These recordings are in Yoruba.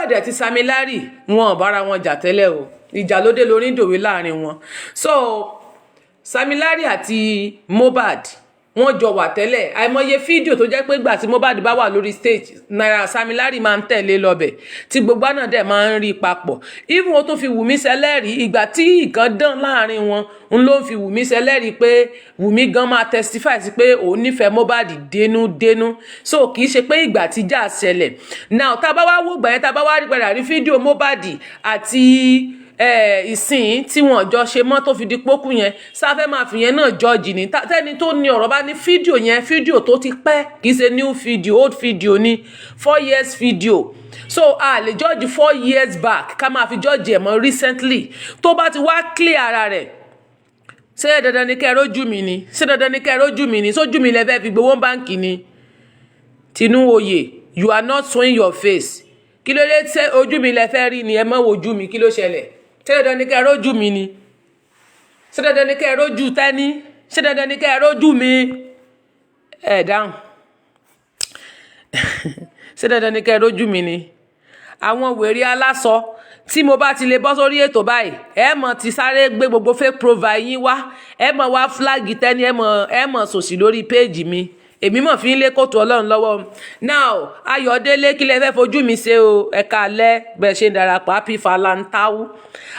Mohbad àti Sami Larry wọn ò bára wọn jà tẹ́lẹ̀ o, ìjà ló dé lórí ìdòwe láàrin wọn. So Sami Larry àti Mohbad wọ́n jọ wà tẹ́lẹ̀, àìmọye fídíò tó jẹ́ pé ìgbà tí Mohbad bá wà lórí stage Sami Larry máa ń tẹ̀lé lọ́bẹ̀ tí gbogbo náà dẹ̀ máa ń rí papọ̀. Even ó tún fi Wùmí ṣẹlẹ́rìí ìgbà tí nǹkan dán láàrin wọn ń ló ń fi Wùmí ṣẹlẹ́rìí pé Wùmí gan máa testify sí pé òun nífẹ̀ẹ́ Mohbad dénúdénú. So kì í ṣe pé ìgbà tí jà ṣẹlẹ̀. Now tá a bá wá wò gbà yẹn, tá a bá wá rí padà rí fídíò Mohbad àti ìsìn tí wọn jọ ṣe mọ́ tó fi di pókú yẹn, sáfẹ́ máa fi yẹn náà jọ́ọ̀jì ní tẹ́ni tó ní ọ̀rọ̀ bá ní fídíò yẹn, fídíò tó ti pẹ́ kì í ṣe new video, old video ni 4 years video. So a lè jọ́ọ̀jì 4 years back ká máa fi jọ́ọ̀jì ẹ̀ mọ́ recently. Tó bá ti wá clear ara rẹ̀, ṣé dandan ni kẹ́ rójú mi ni, ṣé dandan ni kẹ́ rójú mi ni, sójú mi lẹ́fẹ́ fi gbowó báǹkì ni. Tinuoye, you are not showing your face. Kí ló dé ṣé ojú mi lẹ́fẹ́ rí ni, ẹ má wojú mi, kí ló ṣẹlẹ̀? Ṣé dandan ni kẹ́ rójú mi ni? Ṣé dandan ni kẹ́ rójú tẹ́ni? Ṣé dandan ni kẹ́ rójú mi? Ẹ dáhùn. Ṣé dandan ni kẹ́ rójú mi ni? Àwọn wèrè aláṣọ tí mo bá ti lè bọ́ sórí ètò báyìí, ẹ mọ̀ ti sáré gbé gbogbo fake profile yín wá, ẹ mọ̀ wá flag tẹ́ni, ẹ mọ̀ sòsì lórí péèjì mi. Èmi mọ̀ fi ń lé kóòtù Ọlọ́run lọ́wọ́. Now Ayọ̀délé kí lẹ fẹ́ fojú mi ṣe o, ẹ káalẹ́ bẹ́ẹ̀ ṣe ń darapọ̀. Happy Valentine,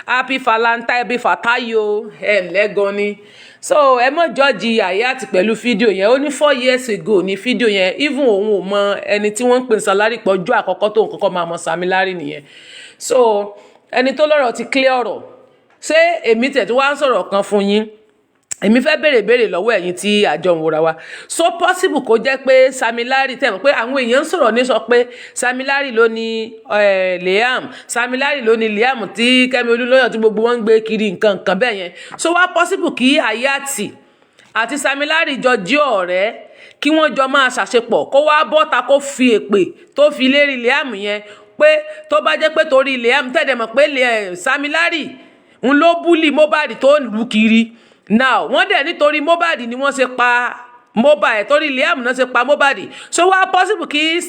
happy Valentine, happy Fatayo, ẹ lẹ́gan ni. So ẹ mọ̀ jọ́ọ̀jì Ayat pẹ̀lú fídíò yẹn, ó ní 4 years ago ní fídíò yẹn. Even òun ò mọ ẹni tí wọ́n ń pè ní Sami Larry pọ̀jù àkọ́kọ́ tó nǹkan kan máa mọ Sami Larry nìyẹn. So ẹni tó lọ́rọ̀ ti clear ọ̀rọ̀. Ṣé èmi tẹ̀ tí wá ń sọ̀rọ̀ kan fún yín? Èmi fẹ́ béèrè lọ́wọ́ ẹ̀yin tí àjọ ń wòra wa. So possible kó jẹ́ pé Sami Larry tẹ̀ mọ̀ pé àwọn èèyàn ń sọ̀rọ̀ ní sọ pé Sami Larry ló ní Liam, Sami Larry ló ní Liam tí Kẹ́mi Olúnlọ́yọ̀ tí gbogbo wọn ń gbé kiri nǹkan bẹ́ẹ̀ yẹn. So wá possible kí Ayat àti Sami Larry jọ jí ọ̀rẹ́ kí wọ́n jọ máa ṣàṣepọ̀ kó wá bọ́ta kó fi èpè tó fi lérí Liam yẹn pé tó bá jẹ́ pé torí Liam tẹ̀dẹ̀ mọ̀ pé Sami Larry ń ló búlì Mohbad tó lù kiri. Now wọ́n dẹ̀ nítorí Mohbad ni wọ́n ṣe pa Mohbad, torí Liam náà ṣe pa Mohbad. So wá possible kí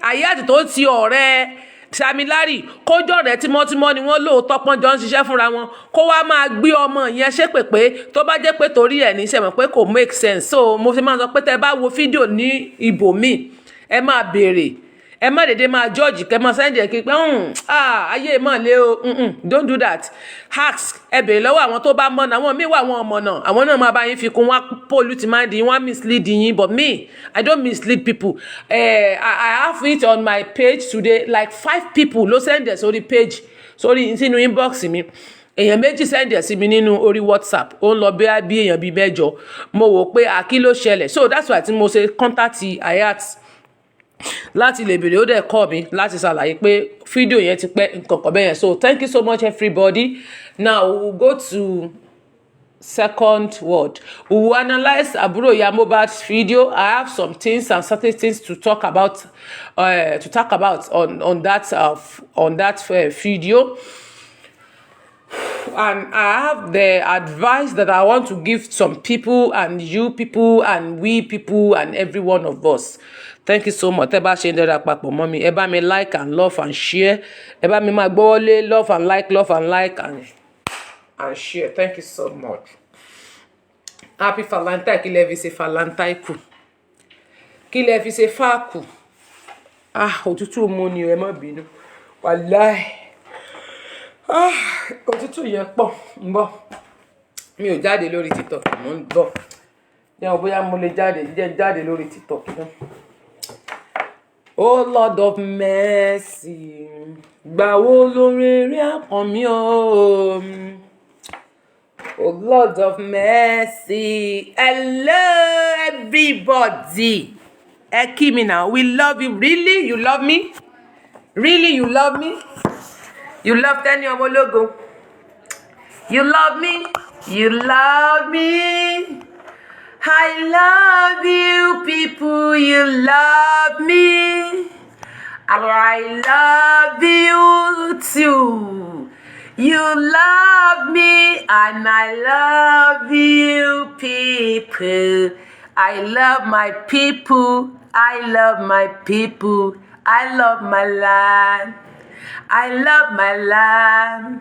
Ayat tó ti ọ̀rẹ́ Sami Larry kójọ́ rẹ̀ tímọ́tímọ́ ni wọ́n lóòótọ́ pọ́n jọ ń ṣiṣẹ́ fúnra wọn kó wá máa gbé ọmọ yẹn ṣépè pé tó bá jẹ́ pé torí ẹ̀ ní sẹ́mọ̀ pé kò make sense. So mo fi máa sọ pé tẹ́ bá wo fídíò ní ibòmíì ẹ máa béèrè, ẹ má dédé máa judge kẹ́ máa sẹ́ndì ẹ̀ kí pé ayé mọ̀ lé o, don't do that. Ask, ẹ béèrè lọ́wọ́ àwọn tó bá mọ̀nà, àwọn míì wà wọn ọmọnà, àwọn náà máa bá yín fi kún, wọ́n pollute mind yín, wọ́n mislead yín, but me, I don't mislead people. I have it on my page today, like 5 people ló send ẹ̀ sórí page, sórí sínú inbox mi. Èèyàn méjì send ẹ̀ sí mi nínú orí WhatsApp, ó ń lọ bí èèyàn bíi 8. Mo wò pé kí ló ṣẹlẹ̀. So that's why tí mo ṣe contact Ayat láti lè bèrè, ó dẹ̀ call mi láti ṣàlàyé pé fídíò yẹn ti pẹ́ nǹkan kan bẹ́ẹ̀ yẹn. So thank you so much everybody. Now we will go to second word. We will analyze àbúrò ìyá Mohbad's video. I have some things and certain things to talk about on that video. And I have the advice that I want to give some people and you people and we people and every one of us. Thank you so much. Ẹ bá ṣe ń dára papọ̀ mọ́ mi, ẹ bá mi like and love and share. Ẹ bá mi máa gbọ́ lé love and like and share. Thank you so much. Happy Valentine. Kí lẹ fi ṣe Valentine kù? Kí lẹ fi ṣe fá kù? Òtútù mú ni ẹ má bínú. Wàláì. Òtútù yẹn pọ̀ ń bọ̀. Mi ò jáde lórí TikTok, mo ń bọ̀. Jẹ́ bóyá mo lè jáde lórí TikTok náà. Oh Lord of mercy, gbà wo lórí àpọ̀n mi o. Oh Lord of mercy, hello everybody. Ẹ kí mi now, we love you. Really, you love me? Really, you love me? You love Tenny Omologo? You love me? You love me? I love you people, you love me. I love you too. You love me and I love you people. I love my people. I love my people. I love my land. I love my life.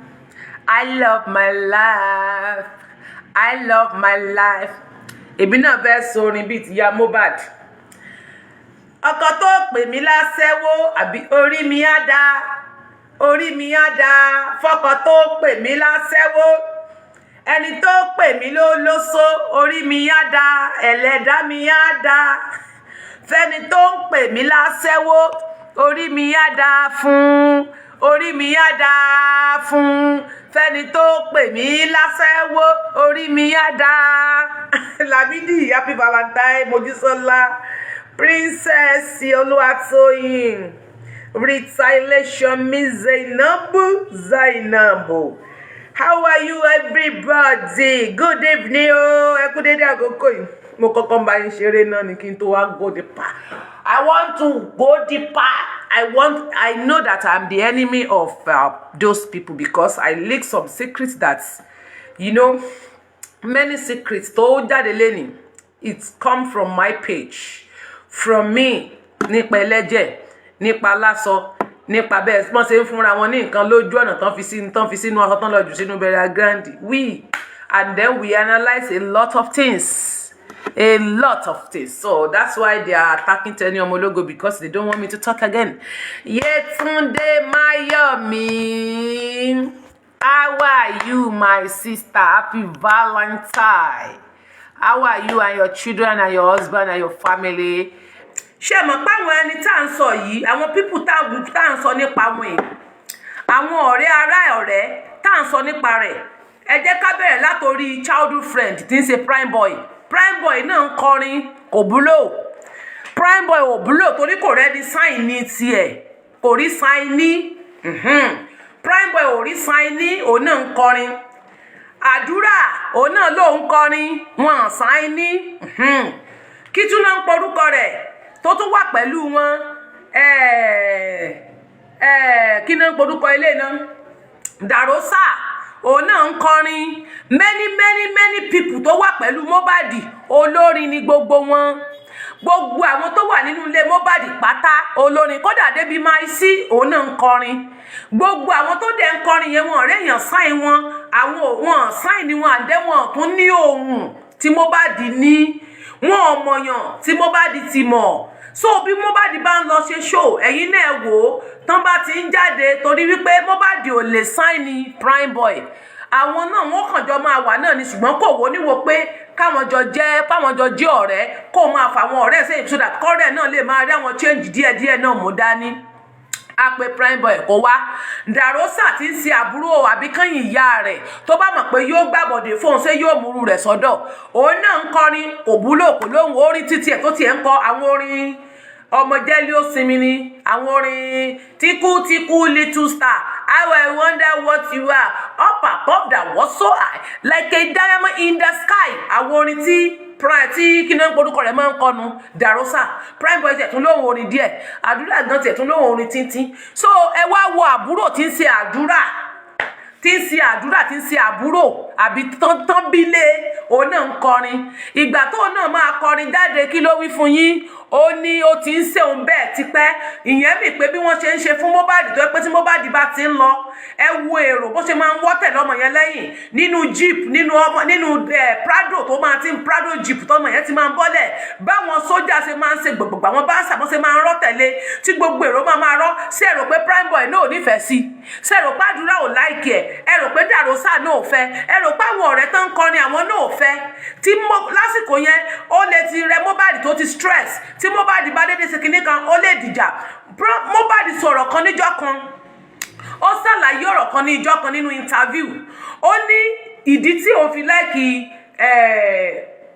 I love my life. I love my life. Èmi náà fẹ́ sọrin bíi ti ya Mohbad. Ọkọ tó pè mí láṣẹ́wó àbí orí mi á dá. Orí mi á dá. Fọ́kọ tó pè mí láṣẹ́wó. Ẹni tó pè mí lólóṣó. Orí mi á dá. Ẹlẹ́dàá mi á dá. Fẹ́ni tó ń pè mí láṣẹ́wó. Orí mi á dá fún. Orí mi á dá fún. Fẹ́ni tó pè mí láṣẹ́wó. Orí mi á dá. Lamidi, happy Valentine, Mojisola, Princess Oluwatoyin, Retaliation, Miss Zainabu. How are you, everybody? Good evening, ẹ kú dédé àkókò yìí. Mo kọ́kọ́ bá yín ṣeré náà ní kí n tó wá go deeper. I want to go deeper. I know that I'm the enemy of those people because I leak some secrets that, many secrets tó jáde lẹ́ni. It's come from my page, from me, nípa ẹlẹ́jẹ̀, nípa lásọ, nípa bẹ́ẹ̀ wọ́n ṣe ń fúnra wọn ní nǹkan lójú ọ̀nà tán fi sínú ọkọ̀ tán lọ jù sínú burial ground. And then we analyze a lot of things. So that's why they are attacking Tenny Omologo, because they don't want me to talk again. Yetunde Mayomi, how are you, my sister? Happy Valentine. How are you and your children and your husband and your family? Ṣé mọ̀ pé àwọn ẹni tá ń sọ yìí, àwọn people tá ń sọ nípa wọn yìí, àwọn ọ̀rẹ́ ará ọ̀rẹ́ tá ń sọ nípa rẹ̀. Ẹ jẹ́ ká bẹ̀rẹ̀ látorí childhood friend tí ń ṣe Prime Boy. Prime Boy náà ń kọrin kò búlò. Prime Boy ò búlò torí kò rẹ́ni sign ní tiẹ̀. Kò rí sign ní. Prime Boy ò rí sign ní, òun náà ń kọrin. Àdúrà òun náà ló ń kọrin, wọn sign ní. Kí tún náà ń porúkọ rẹ̀ tó tún wà pẹ̀lú wọn. Kí náà ń porúkọ ilé náà? Darosa òun náà ń kọrin. Many people tó wà pẹ̀lú Mohbad olórin ni gbogbo wọn. Gbogbo àwọn tó wà nínú ilé Mohbad pátá olórin, kódà débi Maisi òun náà ń kọrin. Gbogbo àwọn tó dẹ̀ ń kọrin yẹn wọn ọ̀rẹ́ èèyàn sáìn wọn, àwọn wọn sáìn ni wọn àdẹ́wọ̀n tún ní ohun tí Mohbad ní, wọn ọmọyàn tí Mohbad ti mọ̀. So bí Mohbad bá ń lọ ṣe show, ẹ̀yin náà wò ó tán bá ti ń jáde torí wípé Mohbad ò lè sign ní Prime Boy. Àwọn náà wọ́n kàn jọ máa wà náà ni, ṣùgbọ́n kò wò níwò pé káwọn jọ jẹ́ ọ̀rẹ́, kó máa fà àwọn ọ̀rẹ́ sẹ́yìn so that kọ́rẹ́ náà lè máa rí àwọn change díẹ̀díẹ̀ náà mú dání. A pe Prime Boy kó wá. Darosa tí ń ṣe àbúrò àbíkẹ́yìn ìyá rẹ̀ tó bá mọ̀ pé yóò gbàbọ̀dé fóun ṣé yóò múru rẹ̀ sọ́dọ̀. Òun náà ń kọrin kò búlò kò lóhùn orin títí ẹ̀ tó tiẹ̀ ń kọ àwọn orin ọmọ jẹ́lí ó sinmi ni, àwọn orin tíkú little star, how I wonder what you are, up above that was so high like a diamond in the sky. Àwọn orin tí kí náà ń porúkọ rẹ̀ máa ń kọnu Darosa. Prime Boy tiẹ̀ tún lóhùn orin díẹ̀, àdúrà gan tiẹ̀ tún lóhùn orin tíntín. So ẹ wá wo àbúrò tí ń ṣe àbúrò àbí tán bílé òun náà ń kọrin. Ìgbà tó náà máa kọrin jáde kí ló wí fún yín? Ó ní ó ti ń ṣe òun bẹ́ẹ̀ tipẹ́. Ìyẹn mi pé bí wọ́n ṣe ń ṣe fún Mohbad tó pé tí Mohbad bá ti ń lọ, ẹ wo èrò bó ṣe máa ń wọ́tẹ̀ lọ́mọ yẹn lẹ́yìn nínú jeep nínú Prado tó máa ti ń Prado jeep tọ́mọ yẹn ti máa ń bọ́lẹ̀. Báwọn sójà ṣe máa ń ṣe gbogbo àwọn bá ṣàbọ̀ ṣe máa ń rọ́ tẹ̀lé tí gbogbo èrò máa rọ́. Ṣé ẹ rò pé Prime Boy náà ò nífẹ̀ẹ́ sí? Ṣé ẹ rò pé àdúrà ò láìkì ẹ̀? Ẹ rò pé Darosa náà ò fẹ́? Ẹ rò pé àwọn ọ̀rẹ́ tán ń kọrin àwọn náà ò fẹ́? Tí lásìkò yẹn ó lè ti rẹ Mohbad tó ti stress, tí Mohbad bá dédé ṣe kinní kan ó lè dìjà. Mohbad sọ̀rọ̀ kan níjọ́ kan, ó ṣàlàyé ọ̀rọ̀ kan ní ìjọ́ kan nínú interview. Ó ní ìdí tí òun fi láìkì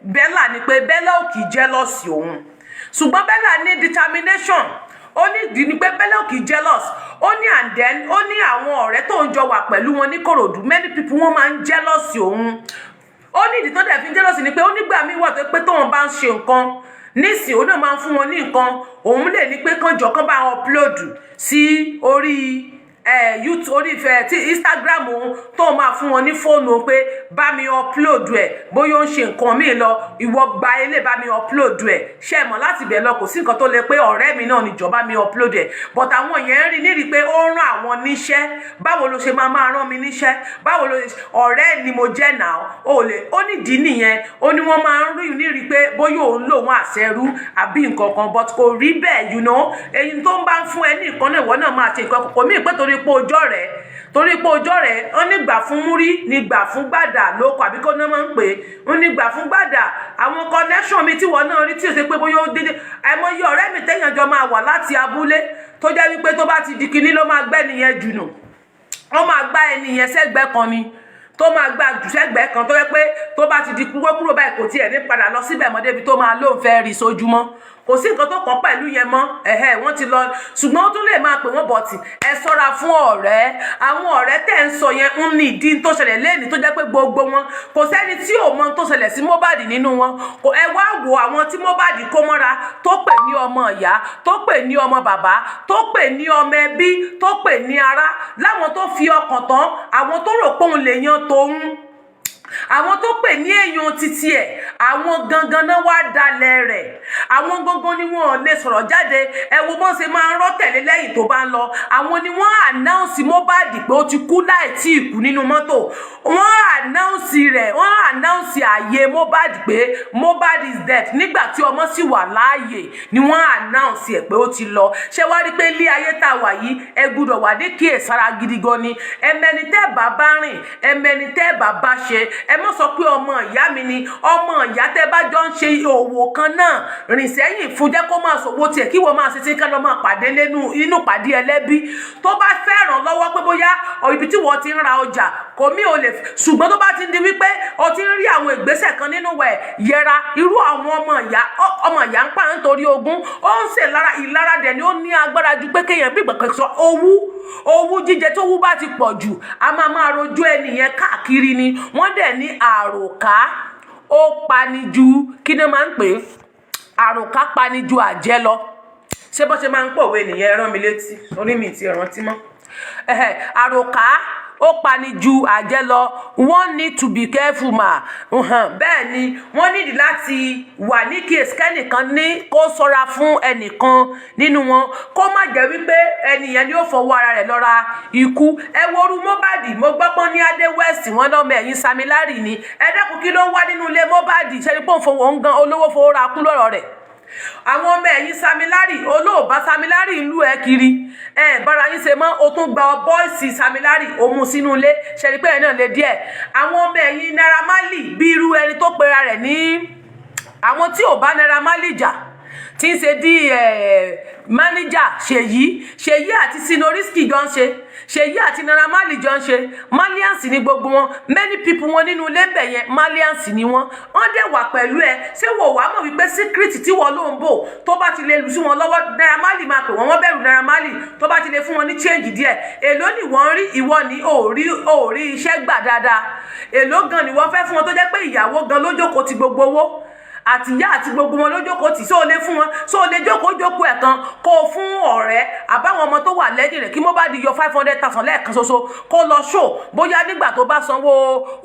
Bella ni pé Bella ò kì í jealous òun, ṣùgbọ́n Bella ní determination. Ó ní ìdí ni pé Bella ò kì í jealous. Ó ní and then ó ní àwọn ọ̀rẹ́ tó ń jọ wà pẹ̀lú wọn ní Kòròdú, many people wọ́n máa ń jealous òun. Ó ní ìdí tó dẹ̀ fi ń jealous ni pé ó nígbà míì wà tó pé tóun bá ń ṣe nǹkan nísìn òun náà máa ń fún wọn ní nǹkan, òun lè ní pé kán jọ kán bá upload sí orí YouTube orí ìfẹ́ tí Instagram òun tó máa fún wọn ní fóònù pé bá mi upload ẹ̀ bóyá ó ń ṣe nǹkan míì lọ ìwọ gba ilé bá mi upload ẹ̀ ṣe mọ̀ láti bẹ̀ lọ kò sí nǹkan tó lè pé ọ̀rẹ́ mi náà níjọba mi upload ẹ̀ but àwọn yẹn rí nírí pé ó rán àwọn níṣẹ́ báwo ló ṣe máa rán mi níṣẹ́ báwo ló ọ̀rẹ́ ni mo jẹ́ náà ó nídìí nìyẹn ó ní wọ́n máa ń rí nírí pé bóyá òun lòun àṣẹrú àbí nǹkan kan but kò rí bẹ́ẹ̀ èyí tó ń bá ń fún ẹ ní nǹkan náà ìwọ náà máa ṣe nǹkan kò mí pé torí pé ọjọ́ rẹ̀ ó ní gbà fún múrí ní gbà fún gbàdà lóko àbí kó náà máa ń pè é ó ní gbà fún gbàdà àwọn connection mi tí wọ́n náà rí tí ò ṣe pé bóyá ó dédé àìmọye ọ̀rẹ́ mi téèyàn jọ máa wà láti abúlé tó jẹ́ wípé tó bá ti di kinní ló máa gbẹ́ nìyẹn jùnù ó máa gbá ẹni yẹn sẹ́gbẹ́ kan ni tó máa gba jùsẹ́gbẹ́ kan tó yẹ pé tó bá ti di kúrò báyìí kò tiẹ̀ ní padà lọ síbẹ̀ mọ́ débi tó máa lóun fẹ́ rí sójúmọ́ kò sí nǹkan tó kàn pẹ̀lú yẹn mọ́ wọ́n ti lọ ṣùgbọ́n ó tún lè máa pè wọ́n bọ̀tì ẹ ṣọ́ra fún ọ̀rẹ́ àwọn ọ̀rẹ́ tẹ̀ ń sọ yẹn ń ní ìdí tó ṣẹlẹ̀ lẹ́ni tó jẹ́ pé gbogbo wọn kò sẹ́ni tí ò mọ tó ṣẹlẹ̀ sí Mohbad nínú wọn ẹ wá wo àwọn tí Mohbad kó mọ́ra tó pè ní ọmọ ìyá tó pè ní ọmọ bàbá tó pè ní ọmọ ẹbí tó pè ní ará láwọn tó fi ọkàn tán àwọn tó rò pé òun lè yan tòun àwọn tó pè ní èèyàn títí ẹ̀ àwọn gangan náà wá dalẹ̀ rẹ̀ àwọn gangan ni wọ́n lè sọ̀rọ̀ jáde ẹ wo bọ́n ṣe máa ń rọ́ tẹ̀lé lẹ́yìn tó bá ń lọ àwọn ni wọ́n ànáùnsì Mohbad pé ó ti kú láì tí ì kú nínú mọ́tò wọ́n ànáùnsì rẹ̀ wọ́n ànáùnsì ààyè Mohbad pé Mohbad is dead nígbà tí ọmọ sì wà láàyè ni wọ́n ànáùnsì ẹ̀ pé ó ti lọ ṣé wá rí pé ilé ayé tá a wà yìí ẹ gbúdọ̀ wà ní kíyèsára gidi gan ni ẹmẹni tẹ́ bá rìn ẹmẹni tẹ́ bá ṣe ẹ mọ̀ sọ pé ọmọ ìyá mi ni ọmọ ìyá tẹ́ bá jọ ń ṣe òwò kan náà rìn sẹ́yìn fún jẹ́ kó máa sòwò tiẹ̀ kí wọ́n máa ṣe tí ká lọ́ máa pàdé inú pàdé ẹlẹ́bí tó bá fẹ́ ràn lọ́wọ́ pé bóyá ibi tí wọ́n ti ń ra ọjà kò mí ò lè ṣùgbọ́n tó bá ti di wípé o ti ń rí àwọn ìgbésẹ̀ kan nínú ẹ̀ yẹra irú àwọn ọmọ ìyá ń pa nítorí ogún ó ń ṣe ìlara dẹ̀ ni ó ní agbára ju pé kéèyàn bí ìgbàkan sọ owú jíjẹ tó wú bá ti pọ̀ jù a máa rojú ẹnìyẹn káàkiri ni wọ́n dẹ̀ ní àròká ó pani ju kí ni máa ń pè é àròká pani ju àjẹ́ lọ ṣé bó ṣe máa ń pòwe nìyẹn rán mi létí orí mi ti rántí mọ́ àròká ó pani ju àjẹ́ lọ wọ́n need to be careful ma bẹ́ẹ̀ ni wọ́n nídìí láti wà ní kíyèsí kẹ́nìkan ní kó ṣọ́ra fún ẹnìkan nínú wọn kó má jẹ́ wípé ẹnìyẹn ni ó fọwọ́ ara rẹ̀ lọ́ra ikú ẹ woru Mohbad mo gbọ́ pọ́n ní adé west wọn lọ́mọ ẹ̀yìn Samilari ni ẹ dẹ́kun kí ló ń wá nínú ilé Mohbad ṣẹ́ni pọ́n fowó ń gan olówó fowó ra kú lọ́rọ̀ rẹ̀ àwọn ọmọ ẹ̀yìn Samilari olóòbá Samilari ìlú ẹ kiri bára yín ṣe mọ́ o tún gba bọ́ìsì Samilari o mú sínú ilé ṣẹ́ni pé ẹ̀ náà lè díẹ̀ àwọn ọmọ ẹ̀yìn Naira Marley bí irú ẹni tó pera rẹ̀ ní àwọn tí ò bá Naira Marley jà tí ń ṣe di mánéjà Ṣèyí àti Sinoriski jọ ń ṣe Ṣèyí àti Naira Marley jọ ń ṣe Malians ni gbogbo wọn many people wọn nínú ilé ńbẹ yẹn Malians ni wọn dẹ̀ wà pẹ̀lú ẹ ṣé wò wá mọ̀ wípé secret tí wọ́n ló ń bò tó bá ti lè lù sí wọn lọ́wọ́ Naira Marley máa pè wọ́n bẹ̀rù Naira Marley tó bá ti lè fún wọn ní change díẹ̀ èló ni wọ́n rí ìwọ ní òórí iṣẹ́ gbà dáadáa èló gan ni wọ́n fẹ́ fún wọn tó jẹ́ pé ìyàwó gan lójókòó ti gbogbo owó àtìyá àti gbogbo wọn lójókòó tí sóò lé fún wọn sóò lè jókòó ẹ̀ kan kó o fún ọ̀rẹ́ àbáwọn ọmọ tó wà lẹ́yìn rẹ̀ kí Mohbad yọ 500,000 lẹ́ẹ̀kan ṣoṣo kó lọ ṣó bóyá nígbà tó bá sanwó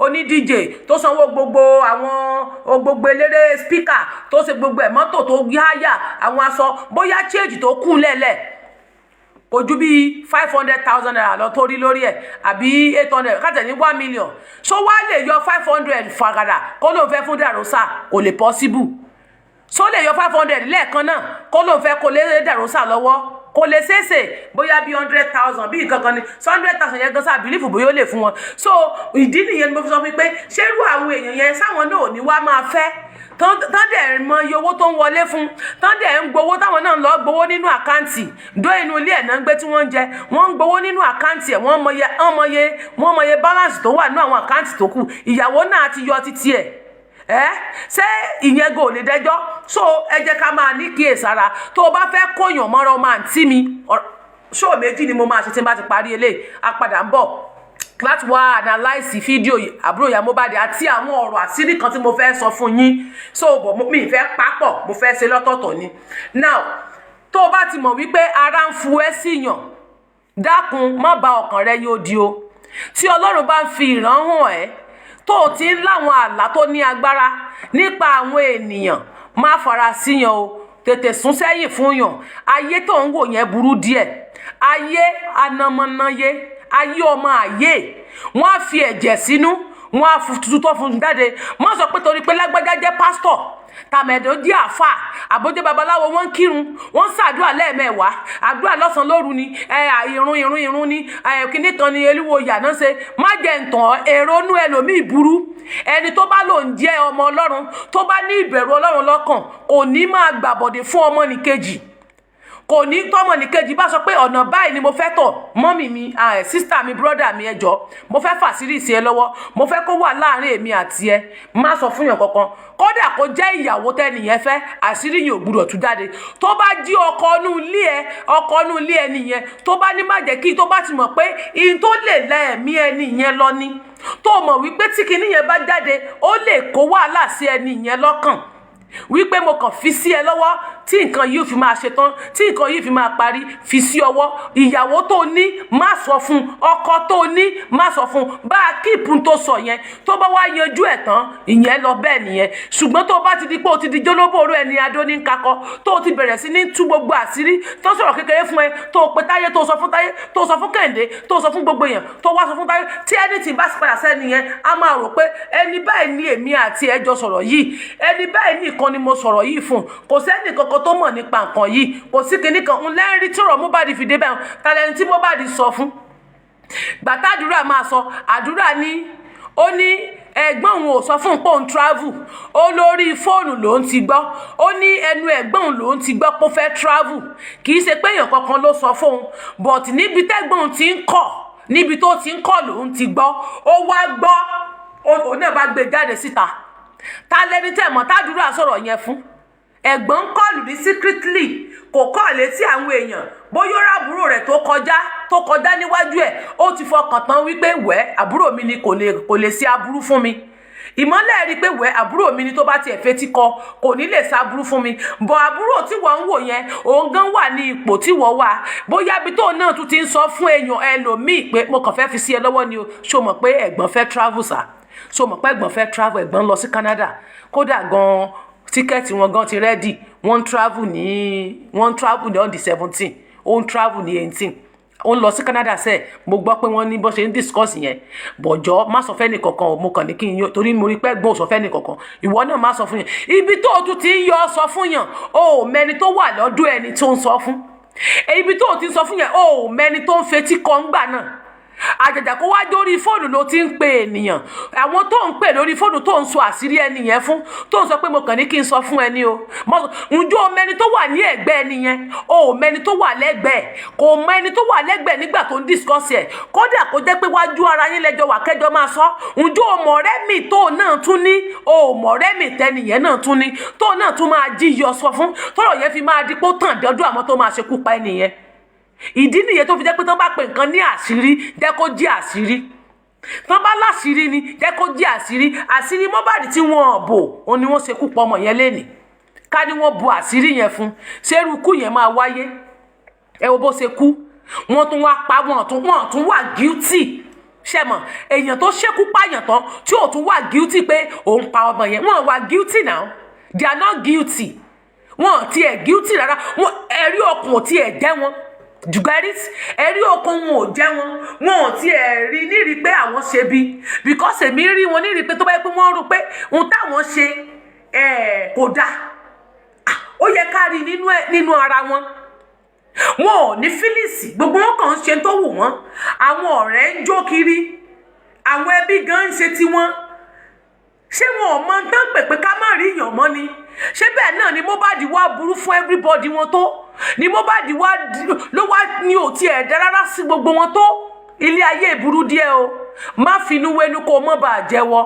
oní DJ tó sanwó gbogbo eléré speaker tó ṣe gbogbo ẹ̀ mọ́tò tó yáyà àwọn aṣọ bóyá change tó kù lẹ́lẹ̀ ojú bí 500,000 naira lọ tó rí lórí ẹ̀ àbí 800 kájẹ̀ ní 1 million so wá lè yọ 500 fàgàdà kó ló ń fẹ́ fún Dàrósà kò lè possible so lè yọ 500 lẹ́ẹ̀kan náà kó ló ń fẹ́ kó lè Dàrósà lọ́wọ́ kò lè ṣeéṣe bóyá bí 100,000 bí nǹkan kan ni 100,000 yẹn gan sáà bìlífù bóyá ó lè fún wọn so ìdí nìyẹn ni mo fi sọ fún pé ṣé irú àwọn èèyàn yẹn sáwọn náà ò ní wá máa fẹ́ tán dẹ̀ mọ iye owó tó ń wọlé fún tán dẹ̀ ń gbowó táwọn náà lọ gbowó nínú àkáǹtì dó inú ilé ẹ̀ náà ń gbé tí wọ́n ń jẹ wọ́n ń gbowó nínú àkáǹtì ẹ̀ wọ́n mọye balance tó wà nínú àwọn àkáǹtì tó kù ìyàwó náà ti yọ títí ẹ̀ ṣé ìyẹn gò lè dẹjọ́ so ẹ jẹ́ ká máa ní kíyèsára tó o bá fẹ́ kóyàn mọ́ra ọmọ àǹtí mi ṣó méjì ni mo máa ṣe tí n bá ti parí eléyìí a padà ń bọ̀ láti wá analyse fídíò àbúrò ìyá Mohbad àti àwọn ọ̀rọ̀ àṣírí kan tí mo fẹ́ sọ fún yín so mi fẹ́ papọ̀ mo fẹ́ ṣe lọ́tọ̀ọ̀tọ̀ ni now tó o bá ti mọ̀ wípé ara ń fu ẹ́ síyàn dákun má bà ọkàn rẹ yóò di o. Tí Ọlọ́run bá ń fi ìran hàn ẹ́ tó o ti ń láwọn àlá tó ní agbára nípa àwọn ènìyàn, má fara síyàn o, tètè sún sẹ́yìn fún yàn. Ayé tó ń wò yẹn burú díẹ̀. Ayé anamọ́náyé, ayé ọmọ ayé, wọ́n á fi ẹ̀jẹ̀ sínú, wọ́n á tutọ́ fún jáde. Má sọ pé torí pé lágbájá jẹ́ pásítọ̀, tàmẹ̀dọ̀ jẹ́ àáfàá, àbójẹ́ babaláwo, wọ́n ń kírun, wọ́n ń ṣàdúrà lẹ́ẹ̀mẹ́wàá, àdúrà lọ́sàn-án lóru ni, ìrun ni, kíní kan ni olúwo yàná ṣe. Má jẹ́ ntàn èrò inú ẹlòmíì burú. Ẹni tó bá lò ń jẹ́ ọmọ Ọlọ́run, tó bá ní ìbẹ̀rù Ọlọ́run lọ́kàn, kò ní máa gbàbọ̀dé fún ọmọnìkejì. Kò ní tọ́mọnìkejì bá sọ pé ọ̀nà báyìí ni mo fẹ́ tọ̀, mọ́mì mi, sísítà mi, bírọ́dà mi, ẹ jọ̀ọ́, mo fẹ́ fàṣírí sí ẹ lọ́wọ́, mo fẹ́ kó wà láàrin èmi àti ẹ, má sọ fún yàn kankan. Kódà kó jẹ́ ìyàwó tẹ́nìyẹn fẹ́, àṣírí yìí ò gbúdọ̀ tú jáde. Tó bá jí ọkọ inú ilé ẹ nìyẹn, tó bá ní má jẹ́ kí, tó bá ti mọ̀ pé ihun tó lè lẹ ẹ̀mí ẹni yẹn lọ ni, tó mọ̀ wípé tí kinní yẹn bá jáde, ó lè kó wàhálà sí ẹni yẹn lọ́kàn, wípé mo kàn fi sí ẹ lọ́wọ́ tí nǹkan yìí fi máa ṣetán, tí nǹkan yìí fi máa parí, fi sí ọwọ́. Ìyàwó tó ní má sọ fún, ọkọ tó ní má sọ fún, bá a kíìpù tó sọ yẹn, tó bá wá yanjú ẹ̀ tán, ìyẹn lọ bẹ́ẹ̀ nìyẹn. Ṣùgbọ́n tó bá ti di pé o ti di jólóbòrò ẹni adó ní kakọ, tó ti bẹ̀rẹ̀ sí ní tú gbogbo àṣírí, tó sọ̀rọ̀ kékeré fún ẹ, tó pe Táyé, tó sọ fún Táyé, tó sọ fún Kẹ́hìndé, tó sọ fún gbogbo èèyàn, tó wá sọ fún Táyé, tí ẹni tí bá padà sẹ́ni yẹn, a máa rò pé ẹni báyìí ni èmi àti ẹjọ́ sọ̀rọ̀ yìí, ẹni báyìí nìkan ni mo sọ̀rọ̀ yìí fún, kò sẹ́ni kankan tó mọ̀ nípa nǹkan yìí, kò sí kinní kan. Ń lẹ́rìí tí ọ̀rọ̀ Mohbad fi dé bẹ́ẹ̀, tàlẹ́ni tí Mohbad sọ fún. Gbàtà àdúrà máa sọ, àdúrà ní, ó ní ẹ̀gbọ́n òun ò sọ fún pé òun travel, ó lórí fóònù lòun ti gbọ́, ó ní ẹnu ẹ̀gbọ́n òun lòun ti gbọ́ pé ó fẹ́ travel, kì í ṣe pé èèyàn kankan ló sọ fóun, but níbi tẹ́gbọ́n òun ti ń kọ̀, níbi tó ti ń kọ̀ lòun ti gbọ́, ó wá gbọ́, òun náà bá gbé jáde síta. Ta lẹni tẹ́ mọ̀ tádúrà sọ̀rọ̀ yẹn fún? Ẹ̀gbọ́n kọlù ní secretly, kò kọ́ létí àwọn èèyàn, bóyá àbúrò rẹ̀ tó kọjá níwájú ẹ̀, ó ti fọkàn tán wípé wẹ́ àbúrò mi ni kò lè ṣe aburú fún mi. Ìmọ́lẹ̀ rí pé wẹ́ àbúrò mi ni tó bá tiẹ̀ fetí kọ, kò ní lè ṣe aburú fún mi. Bọ̀ àbúrò tí wọ́n ń wò yẹn, òun gan wà ní ipò tí wọ́n wà. Bóyá bí tóun náà tún ti ń sọ fún èèyàn ẹlòmíì pé mo kàn fẹ́ fi sí ẹ lọ́wọ́ ni o, ṣó mọ̀ pé ẹ̀gbọ́n fẹ́ travel sà, ṣó mọ̀ pé ẹ̀gbọ́n fẹ́ travel, ẹ̀gbọ́n lọ sí Canada, kódà gan tíkẹ́ẹ̀tì wọn gan ti rẹ́dì, wọ́n ń travel ní on the 17, ó ń travel ní 18, ó ń lọ sí Canada sẹ́ẹ̀. Mo gbọ́ pé wọ́n ní bó ṣe ń discuss yẹn, bọ̀jọ́ má sọ fẹ́ nìkankan, mo kàn ní kí n yọ, torí mo rí pé gbọ́n ò sọ fẹ́ nìkankan, ìwọ náà má sọ fún yàn. Ibi tó o tún ti ń yọ sọ fún yàn, o ò mẹni tó wà lọ́dún ẹni tó ń sọ fún. Ibi tó o ti ń sọ fún yàn, o ò mẹni tó ń fetí kọ́ ń gbà náà. Àjàjà kó wá dórí fóònù ló ti ń pe ènìyàn, àwọn tó ń pè lórí fóònù tó ń sọ àṣírí ẹni yẹn fún, tó ń sọ pé mo kàn ní kí n sọ fún ẹni o. Ǹjọ́ o mẹni tó wà ní ẹ̀gbẹ́ ẹni yẹn, o ò mẹni tó wà lẹ́gbẹ̀ẹ́, kò mọ ẹni tó wà lẹ́gbẹ̀ẹ́ nígbà tó ń discuss ẹ̀, kódà kó jẹ́ pé wájú ara yín lẹ́jọ́ wà kẹ́jọ́ máa sọ. Ǹjọ́ o mọ̀ ọ̀rẹ́ mi tó náà tún ní, o ò mọ̀ ọ̀rẹ́ mi tẹ́nìyẹn náà tún ní, tó náà tún máa jíyọ sọ fún, tọ́rọ̀ yẹn fi máa di pé ó tàn dọ́dún àwọn tó máa ṣekú pa ẹni yẹn. Ìdí nìyẹn tó fi jẹ́ pé tán bá pè nǹkan ní àṣírí, jẹ́ kó jẹ́ àṣírí. Tán bá láṣírí ni, jẹ́ kó jẹ́ àṣírí. Àṣírí Mohbad tí wọ́n bò, òun ni wọ́n ṣekú pa ọmọ yẹn lénìí. Ká ní wọ́n bo àṣírí yẹn fún, ṣé irú ikú yẹn máa wáyé? Ẹ wo bó ṣe kú, wọ́n tún wá pa, wọ́n tún wà guilty. Ṣé mọ̀, èèyàn tó ṣekú pààyàn tán tí ò tún wà guilty pé òun pa ọmọ yẹn, wọ́n wà guilty now, they are not guilty. Wọ́n ti ẹ̀ guilty rárá, ẹ̀rí ọkàn ò ti ẹ̀ jẹ́ wọn. Jugaris, ẹ̀rí ọkàn wọn ò jẹ́ wọn ò ti ẹ̀ rí nírí pé àwọn ṣe bí, because èmi rí wọn nírí pé tó bá yẹ pé wọ́n rò pé ohun táwọn ṣe kò dáa, ó yẹ ká rí nínú ara wọn. Wọn ò ní fílìsì, gbogbo wọn kàn ń ṣe tó wù wọ́n, àwọn ọ̀rẹ́ ń jó kiri, àwọn ẹbí gan ń ṣe tiwọn. Ṣé wọn ò mọ tán pé ká má rí yàn mọ́ ni? Ṣé bẹ́ẹ̀ náà ni Mohbad wá burú fún everybody wọn tó? Ni Mohbad ló wá ní ò tiẹ̀ dá rárá sí gbogbo wọn tó? Ilé ayé burú díẹ̀ o. Má finú wénú kó mọ́ bá jẹ́wọ́.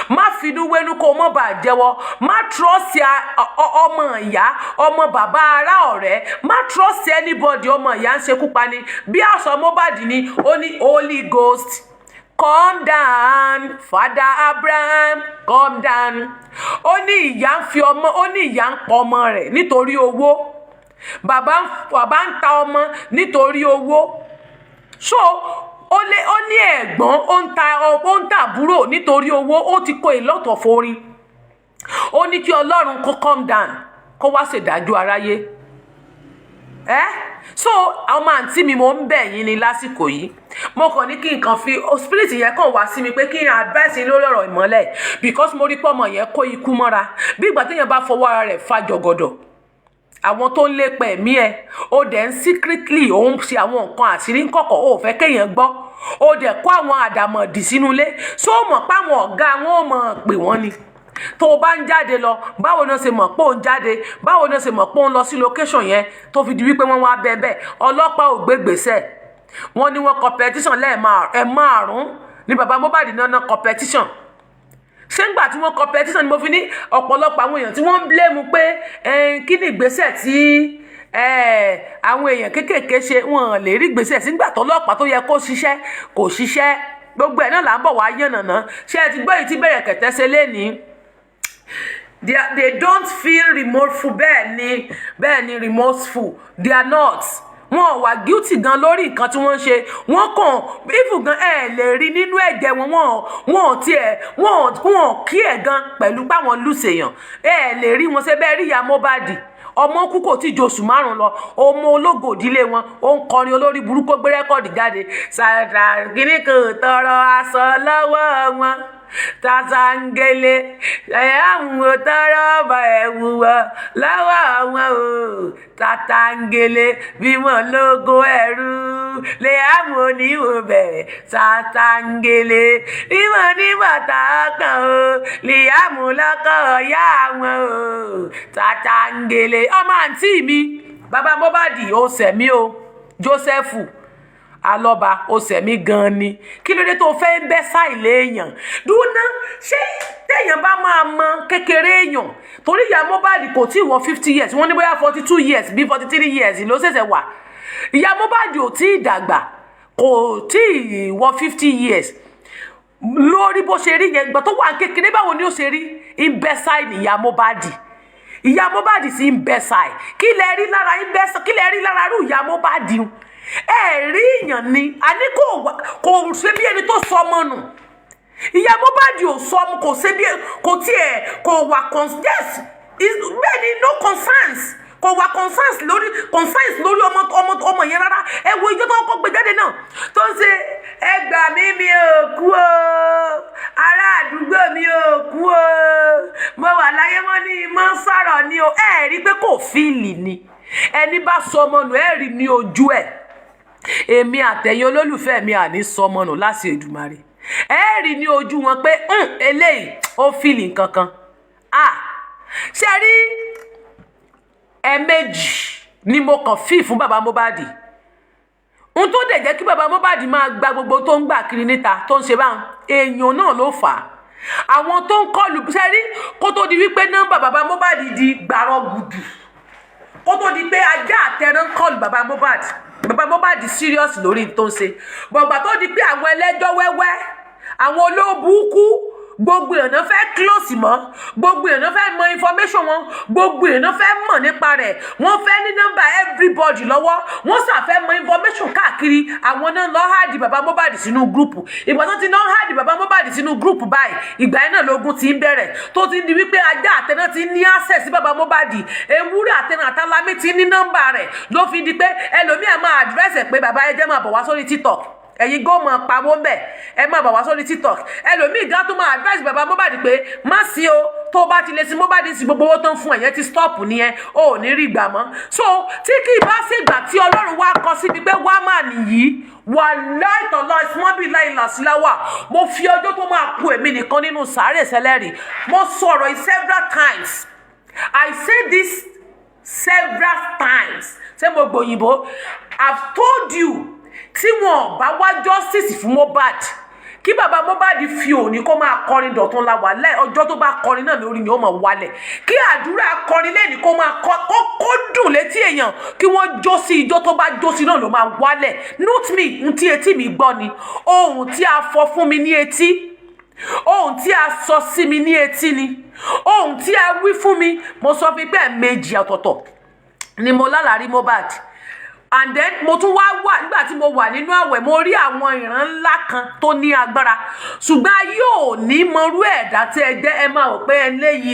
Má finú wénú kó mọ́ bá jẹ́wọ́. Má trust ọmọ ìyá, ọmọ bàbá ará ọ̀rẹ́. Má trust anybody, ọmọ ìyá ń ṣekú pa ni. Bí àṣọ Mohbad ni, ó ní Holy Ghost, come down, Father Abraham, come down. Ó ní ìyá ń fi ọmọ, ó ní ìyá ń pa ọmọ rẹ̀ nítorí owó. Bàbá ń ta ọmọ nítorí owó. so ó ní ẹ̀gbọ́n ó ń ta àbúrò nítorí owó. Ó ti kó a lot of orin. Ó ní kí Ọlọ́run kó calm down kó wá ṣèdájọ́ aráyé. So ọmọ àǹtí mi mo ń bẹ̀ yín ní lásìkò yìí. Mo kàn ní kí nǹkan fi spirit yẹn kàn wá sí mi pé kí n advice yín lórí ọ̀rọ̀ ìmọ́lẹ̀ because mo rí pé ọmọ yẹn kó ikú mọ́ra bí ìgbà téèyàn bá fọwọ́ ara rẹ̀ fa jọ̀gọ̀dọ̀. Àwọn tó ń lépa ẹ̀mí ẹ̀ ó dẹ̀ ń secretly ó ń ṣe àwọn nǹkan àṣírí ńkọ̀kọ̀ ó fẹ́ kéèyàn gbọ́. Ó dẹ̀ kó àwọn àdàmọ̀dì sínú ilé so mọ̀ pé àwọn ọ̀gá wọn ò mọ̀ pé wọ́n ni. Tó o bá ń jáde lọ báwo ni ó ṣe mọ̀ pé ó ń jáde báwo ni ó ṣe mọ̀ pé ó ń lọ sí location yẹn tó fi di wípé wọ́n wá bẹ́ẹ̀ ọlọ́pàá ò gbé gbèsè. Wọ́n ní wọ́n competition ẹ̀ẹ̀márùn-ún ní bàbá Mohbad náà competition. Ṣé ńgbà tí wọ́n competition ni mo fi ní ọ̀pọ̀lọpọ̀ àwọn èèyàn tí wọ́n ń blame pé kí ni ìgbésẹ̀ tí àwọn èèyàn kéékèèké ṣe wọ́n lè rí ìgbésẹ̀ sígbà tọ́lọ́pàá tó yẹ kó ṣiṣẹ́ kò ṣiṣẹ́ gbogbo ẹ̀ náà là ń bọ̀ wá yànnàná. Ṣé ẹ ti gbọ́ èyí tí bẹ̀rẹ̀ kẹ̀tẹ́ ṣe lénìí? They don't feel remorseful. bẹ́ẹ̀ ni remorseful they are not. Wọn wà guilty gan lórí nǹkan tí wọ́n ń ṣe. Wọ́n kàn even gan lè rí nínú ẹ̀jẹ̀ wọn kí ẹ̀ gan pẹ̀lú páwọn lùsèèyàn lè rí wọn ṣe bẹ́ẹ̀ rí ìyá Mohbad ọmọ kú kò tí josù 5 lọ ọmọ ológo ìdílé wọn ó ń kọrin olórí burúkú gbé rẹ́kọ̀dì jáde ṣàdá kíní kan tọrọ aṣọ lọ́wọ́ wọn tàtàngélé àwọn tọrọ ọba ẹ̀wùwọ̀ lọ́wọ́ wọn o tàtàngélé bí wọn lógo ẹrú lè àwọn oníwò bẹ̀rẹ̀ tàtàngélé bí wọn ní bàtà kan o lè àwọn lọ́kọ̀ ọ̀yá wọn o tàtàngélé. Ọmọ àǹtí mi bàbá Mohbad ó sẹ̀mí o Joseph Alọba ó sẹ̀mí gan ni kí ló dé tó fẹ́ ń bẹ́ sáìlẹ̀ èèyàn dúná ṣé téèyàn bá máa mọ kékeré èèyàn torí ìyá Mohbad kò tí ì wọ 50 years wọ́n ní bóyá 42 years bí 43 years ló ṣẹ̀ṣẹ̀ wà. Ìyá Mohbad ò tí ì dàgbà kò tí ì wọ 50 years lórí bó ṣe rí yẹn gbà tó wà kékeré báwo ni ó ṣe rí ń bẹ́ sáìlì ìyá Mohbad. Ìyá Mohbad sì ń bẹ́ sáì kí lẹ rí lára rú ìyá Mohbad rí èèyàn ni a ní kò ṣe bí ẹni tó sọ ọmọ nù. Ìyá Mohbad ò sọ ọmọ kò ṣe bí kò tiẹ̀ kò wà yes bẹ́ẹ̀ ni no concerns kò wà concerns lórí ọmọ yẹn rárá. Ẹ wo ijó tó kọ́ gbé jáde náà tó ń ṣe ẹgbà mi ò kú o ará àdúgbò mi ò kú o mo wà láyé mọ́ ní mọ́ sọ̀rọ̀ ni o rí pé kò fíìlì ni ẹni bá sọ ọmọ nù rí ní ojú ẹ̀. Èmi àtẹ̀yìn olólùfẹ́ mi àní sọmọ nù láti Èdùmàrè rí ní ojú wọn pé eléyìí ó fìlì kankan. Ṣe rí ẹ̀ẹ̀mejì ni mo kàn fíì fún bàbá Mohbad n tó dẹ̀ jẹ́ kí bàbá Mohbad máa gba gbogbo tó ń gbà kiri níta tó ń ṣe báwọn èèyàn náà ló fà á. Àwọn tó ń kọlù ṣe rí kó tó di wípé nọ́mbà bàbá Mohbad di gbàrọ̀ gùdù kó tó di pé ajá àtẹrán kọlù bàbá Mohbad serious lórí tó ń ṣe bọ̀gbà tó di pé àwọn ẹlẹ́jọ́ wẹ́wẹ́ àwọn olóòbùkú gbogbo èèyàn fẹ́ close mọ́ gbogbo èèyàn fẹ́ mọ information wọn gbogbo èèyàn fẹ́ mọ̀ nípa rẹ̀ wọ́n fẹ́ ní nọ́mbà everybody lọ́wọ́ wọ́n ṣàfẹ́ mọ information káàkiri àwọn náà lọ háàdì bàbá Mohbad sínú gúrùpù ìgbà tó ti náà háàdì bàbá Mohbad sínú gúrùpù báyìí ìgbà yẹn náà lógún ti ń bẹ̀rẹ̀ tó ti ń di wípé ajá àtẹná ti ní access sí bàbá Mohbad ewúrẹ́ àtẹná àtàlámì ti ní nọ́mbà rẹ̀ ló fi di pé ẹlòmíà máa address pé bàbá ẹ jẹ́ máa bọ̀ wá sórí TikTok ẹ̀yin gó mọ̀ pawó ń bẹ̀ ẹ máa bà wá sórí TikTok ẹlòmíì gan tó máa advice bàbá Mohbad pé má sí o tó bá ti lè sí Mohbad sí gbogbo owó tó ń fún ẹ̀yẹn ti stop nìyẹn ò ní rí gbà mọ́. So tí kì í bá ṣègbà tí Ọlọ́run wá kọ síbi pé wá mà nìyí wà láìtọ̀ lọ ìsúnmọ́bí láì làsíláwà mo fi ọjọ́ tó máa ku èmi nìkan nínú sàárè sẹlẹ́rì mo sọ̀rọ̀ yìí several times I say this several times ṣé mo gbòyìnbó I've told you tí wọn bá wá justice fún Mohbad kí bàbá Mohbad fi òní kó máa kọrin dọ̀tún la wà lẹ́ ọjọ́ tó bá kọrin náà lórí ni ó máa wálẹ̀ kí àdúrà kọrin lẹ́ni kó máa kó dùn létí èèyàn kí wọ́n jó sí ijó tó bá jó sí náà ló máa wálẹ̀ not me n tí etí mi gbọ́ ni ohun tí a fọ fún mi ní etí ohun tí a sọ sí mi ní etí ni ohun tí a wí fún mi mo sọ fi pé méjì ọ̀tọ̀ọ̀tọ̀ ni mo lálàrí Mohbad and then mo tún wá wà nígbà tí mo wà nínú àwẹ̀ mo rí àwọn ìran ńlá kan tó ní agbára ṣùgbọ́n ayé ò ní mọrú ẹ̀dá tí ẹ jẹ́ ẹ máa rò pé eléyìí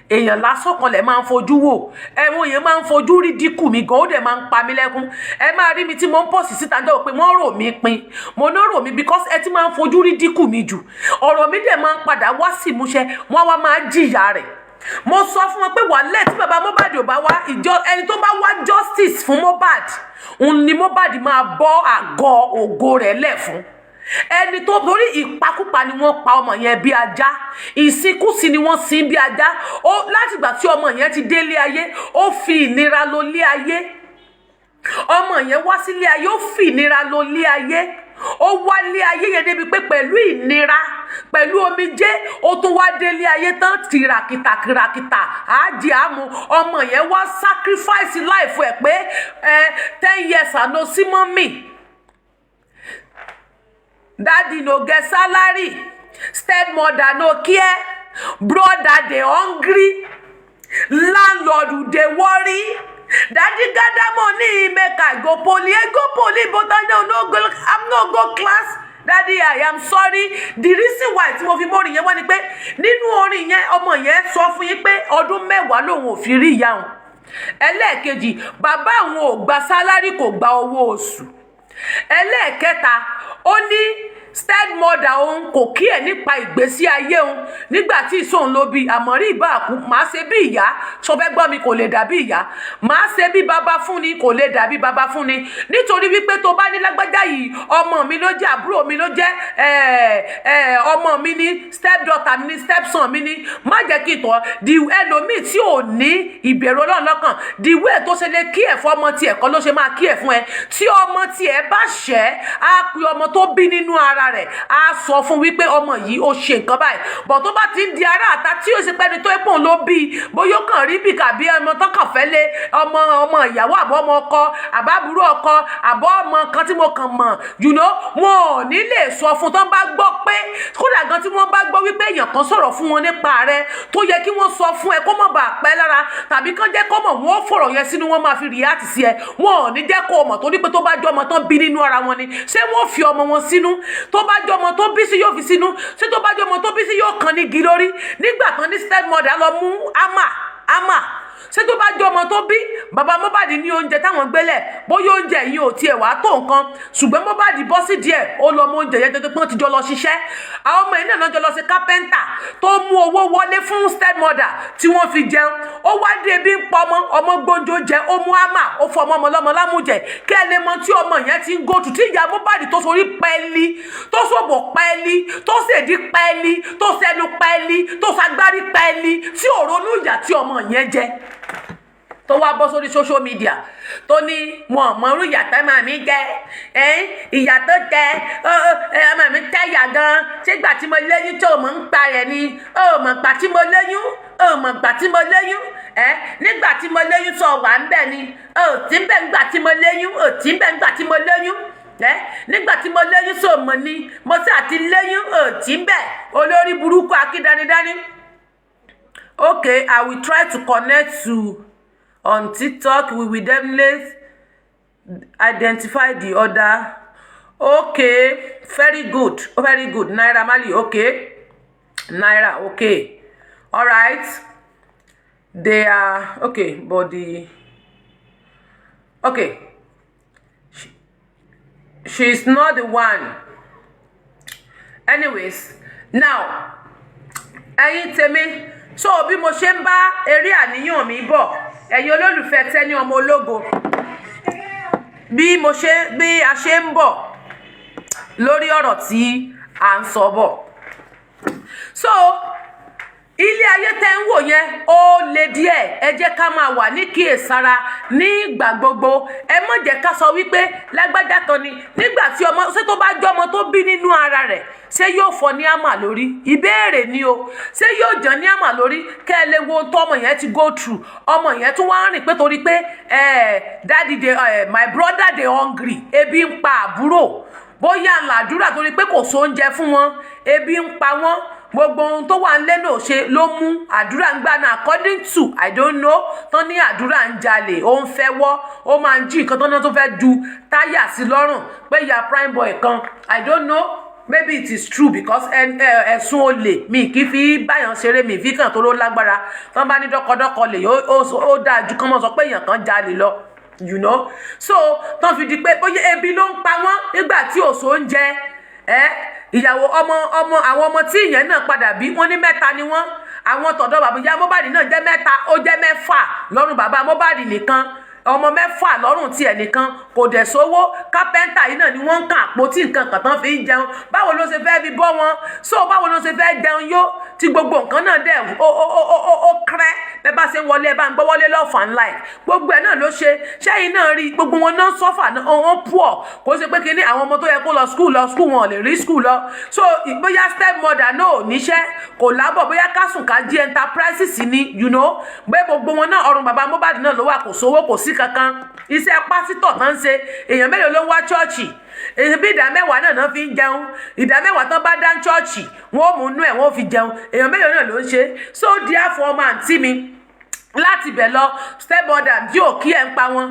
èèyàn lásán kan lẹ̀ máa ń fojú wò ẹ̀wọ̀n yẹn máa ń fojú rí dínkù mi gan ó dẹ̀ máa ń pa mí lẹ́kún ẹ máa rí mi tí mo ń pọ̀ sí síta jẹ́ pé wọ́n rò mí pin mo ní rò mí because ẹ ti máa ń fojú rí dínkù mi jù ọ̀rọ̀ mi dẹ̀ máa ń padà wá sí ìmúṣẹ wọ́n wá máa jìyà rẹ̀ mo sọ fún wọn pé wàhálẹ̀ tí bàbá Mohbad ò bá wá ẹni tó bá wá justice fún Mohbad òun ni Mohbad máa bọ́ àgọ́ ògo rẹ̀ lẹ̀ fún ẹni tó torí ìpakúpa ni wọ́n pa ọmọ yẹn bí ajá ìsìnkúsí ni wọ́n sin bí ajá ó láti ìgbà tí ọmọ yẹn ti délé ayé ó fi ìnira lọ lé ayé ọmọ yẹn wá sílé ayé ó fi ìnira lọ lé ayé ó wálé ayé yẹn débi pé pẹ̀lú ìnira pẹ̀lú omijé ó tún wá délé ayé tán kìràkìtà àájì àmú ọmọ yẹn wá sacrifice life ẹ̀ pé 10 years àná sí mọ́mì daddy no get salary stepmother no care brother dey hungry landlord dey worry daddy gather money make I go poly but I I'm no go class daddy I am sorry the reason why tí mo fi mórin yẹn wá ni pé nínú orin yẹn ọmọ yẹn sọ fún yín pé ọdún 10 lòun ò fi rí ìyá òun ẹlẹ́ẹ̀kejì bàbá àwọn ò gba sálárì kò gba owó oṣù ẹlẹ́ẹ̀kẹta ó ní stepmother òun kò kí ẹ̀ nípa ìgbésí ayé òun nígbà tí ìsóhun ló bí àmọ́rí ìbáàkú máa ṣe bí ìyá sọfẹ́ gbọ́ mi kò lè dàbí ìyá máa ṣe bí bàbá fún ni kò lè dàbí bàbá fún ni nítorí wípé tó bá ní lágbájá yìí ọmọ mi ló jẹ́ àbúrò mi ló jẹ́ ọmọ mi ní stepdaughter mi ní stepson mi ní má jẹ́ kí ìtọ́ di ẹlòmíì tí ò ní ìbẹ̀rù Ọlọ́run lọ́kàn di wẹ́ẹ̀ tó ṣe lè kí ẹ̀ fún ọmọ tiẹ̀ kọ́ ló ṣe máa kí ẹ̀ fún ẹ tí ọmọ tiẹ̀ bá ṣẹ́ á pe ọmọ tó bí nínú ara rẹ̀ á sọ fún wípé ọmọ yìí ó ṣe nǹkan báyìí bọ̀ tó bá ti ń di ara àta tí ó ṣe pẹ́ni tó ẹ̀pọ̀n ló bí bóyá ó kàn rí bí kàbí ọmọ tó kàn fẹ́ lé ọmọ ìyàwó àbọ̀ ọmọ ọkọ àbábúrò ọkọ àbọ̀ ọmọ kan tí mo kàn mọ̀ wọn ò ní lè sọ fún tó ń bá gbọ́ pé kódà gan tí wọ́n bá gbọ́ wípé èèyàn kan sọ̀rọ̀ fún wọn nípa rẹ tó yẹ kí wọ́n sọ fún ẹ kó mọ̀ bá pẹ́ lára tàbí kán jẹ́ kó mọ̀ wọ́n fọ̀rọ̀ yẹn sínú wọn máa fi react sí ẹ wọn ò ní jẹ́ kó mọ̀ torí pé tó bá jọ ọmọ tán bí nínú ara wọn ni ṣé wọ́n fi ọmọ wọn sínú tó bá jọ ọmọ tó bí sí yóò fi sínú ṣé tó bá jọ ọmọ tó bí sí yóò kàn ní igi lórí nígbà kan ní stepmother lọ mú ama ṣé tó bá jọ ọmọ tó bí bàbá Mohbad ní oúnjẹ táwọn gbélẹ̀ bóyá oúnjẹ yìí ò tiẹ̀ wá tó nǹkan ṣùgbọ́n Mohbad bọ́ sí díẹ̀ ó lọ mú oúnjẹ yẹn tó pọ́n ti jọ lọ ṣiṣẹ́ àwọn ọmọ yìí náà jọ lọ sí kápẹ́ńtà tó mú owó wọlé fún stepmother tí wọ́n fi jẹun ó wá dé bí ń pọ ọmọ gbóúnjẹ jẹ ó mú àmà ó fọ ọmọ ọlọ́mọ lámújẹ kí ẹ lè mọ tí ọmọ yẹn ti ń gòtù tí ìyá Mohbad tó sorí pẹ́ẹ́lí tó sòbò pẹ́ẹ́lí tó sèdí pẹ́ẹ́lí tó sẹnu pẹ́ẹ́lí tó sagbárí pẹ́ẹ́lí tí ò ronú ìyà tí ọmọ yẹn jẹ tó wá bọ́ sórí social media tó ní wọn mọ irú ìyà tó máa mi jẹ ìyà tó jẹ ọmọ mi tẹ̀yà gan ṣégbà tí mo lóyún tó mọ̀ ń pa rẹ̀ ni mọ̀ gbà tí mo lóyún mọ̀ gbà tí mo lóyún nígbà tí mo lóyún sọ wà ń bẹ̀ ni tí ń bẹ̀ ń gbà tí mo lóyún tí ń bẹ̀ ń gbà tí mo lóyún nígbà tí mo lóyún sọ mọ̀ ni mo sì àti lóyún tí ń bẹ̀ olórí burúkú akídanidání. Okay, I will try to connect to on TikTok. We will definitely identify the other. Okay, very good, Naira Marley. Okay, Naira. Okay, all right. They are okay, but she's not the one. Anyways, now ẹ̀yin tèmi, so bí mo ṣe ń bá eré àníyàn mi bọ̀ ẹ̀yin olólùfẹ́ Tenny ọmọ ológo bí a ṣe ń bọ̀ lórí ọ̀rọ̀ tí à ń sọ bọ̀. So ilé ayé tẹ́ ń wò yẹn ó le díẹ̀ ẹ jẹ́ ká máa wà ní kíyèsára ní ìgbà gbogbo ẹ má jẹ́ ká sọ wípé lágbájá kan ni nígbà tí ọmọ ṣé tó bá jọ ọmọ tó bí nínú ara rẹ̀ ṣé yóò fọ́ ní àmà lórí ìbéèrè ni o ṣé yóò jàn ní àmà lórí kẹ́ ẹ lè wo tó ọmọ yẹn ti go through ọmọ yẹn tún wá ń rìn pé torí pé daddy my brother dey hungry ebi ń pa àbúrò bóyá làdúrà torí pé kò sóúnjẹ fún wọn ebi ń pa wọn gbogbo ohun tó wà nílé náà ṣe ló mú àdúrà ń gbà náà according to I don't know tán ní àdúrà ń jalè ó ń fẹ́ wọ́ ó máa ń jí nǹkan tán náà tó fẹ́ ju táyà sí lọ́rùn pé ìyá prime boy kan I don't know maybe it is true because ẹ̀sùn olè mi kì í fi báyàn ṣeré mi fi kàn tó ló lágbára tán bá ní dọ́kọdọ́kọ lè ó dáa ju kán mọ́ sọ pé èèyàn kan jalè lọ you know so tán fi di pé bóyá ebi ló ń pa wọ́n nígbà tí òṣò ń jẹ ìyàwó àwọn ọmọ tí ìyẹn náà padà bí wọ́n ní mẹ́ta ni wọ́n àwọn tọ̀dọ̀ bàbá ìyá Mohbad náà jẹ́ mẹ́ta ó jẹ́ mẹ́fà lọ́rùn bàbá Mohbad nìkan ọmọ mẹ́fà lọ́rùn tiẹ̀ nìkan kò dẹ̀ sówó kápẹ́ńtà yìí náà ni wọ́n ń kan àpótí nǹkan kan tán fi ń jẹun báwo ló ṣe fẹ́ fi bọ́ wọn so báwo ló ṣe fẹ́ jẹun yó tí gbogbo nǹkan náà dẹ̀ ó kéré bẹ́ẹ̀ bá ṣe ń wọlé ẹ bá ń gbọ́ wọlé lọ́fà ńlá ẹ̀ gbogbo ẹ̀ náà ló ṣe ṣẹ́yìn náà rí gbogbo wọn náà sọ́fà wọn pọ̀ kó ṣe pé kí ní àwọn ọmọ tó yẹ kó lọ skul wọn ò lè rí skul lọ so bóyá step mother náà ò níṣẹ́ kò lábọ̀ bóyá kásùn ká jí enterprises ni you know bẹ́ẹ̀ gbogbo wọn náà ọrùn bàbá Mohbad náà ló wà kò sówó kò sí kankan iṣẹ́ pásítọ̀ tán ń ṣe èèyàn mélòó ló ń wá chọ́ọ̀chì èyí bí ìdá mẹ́wàá náà fi ń jẹun ìdá mẹ́wàá tán bá dá chọ́ọ̀chì wọn ò mú inú ẹ̀ wọ́n fi jẹun èèyàn mélòó náà ló ń ṣe so therefore ọmọ àǹtí mi láti bẹ̀ lọ stepmother tí ò kí ẹ̀ ń pa wọn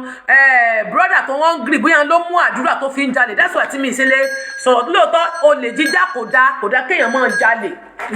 brother tó wọ́n ń gírì bóyá ló mú àdúrà tó fi ń jalè that's why tí mi ṣe lè sọ̀rọ̀ lóòótọ́ olè jíjà kò dáa kéèyàn máa jalè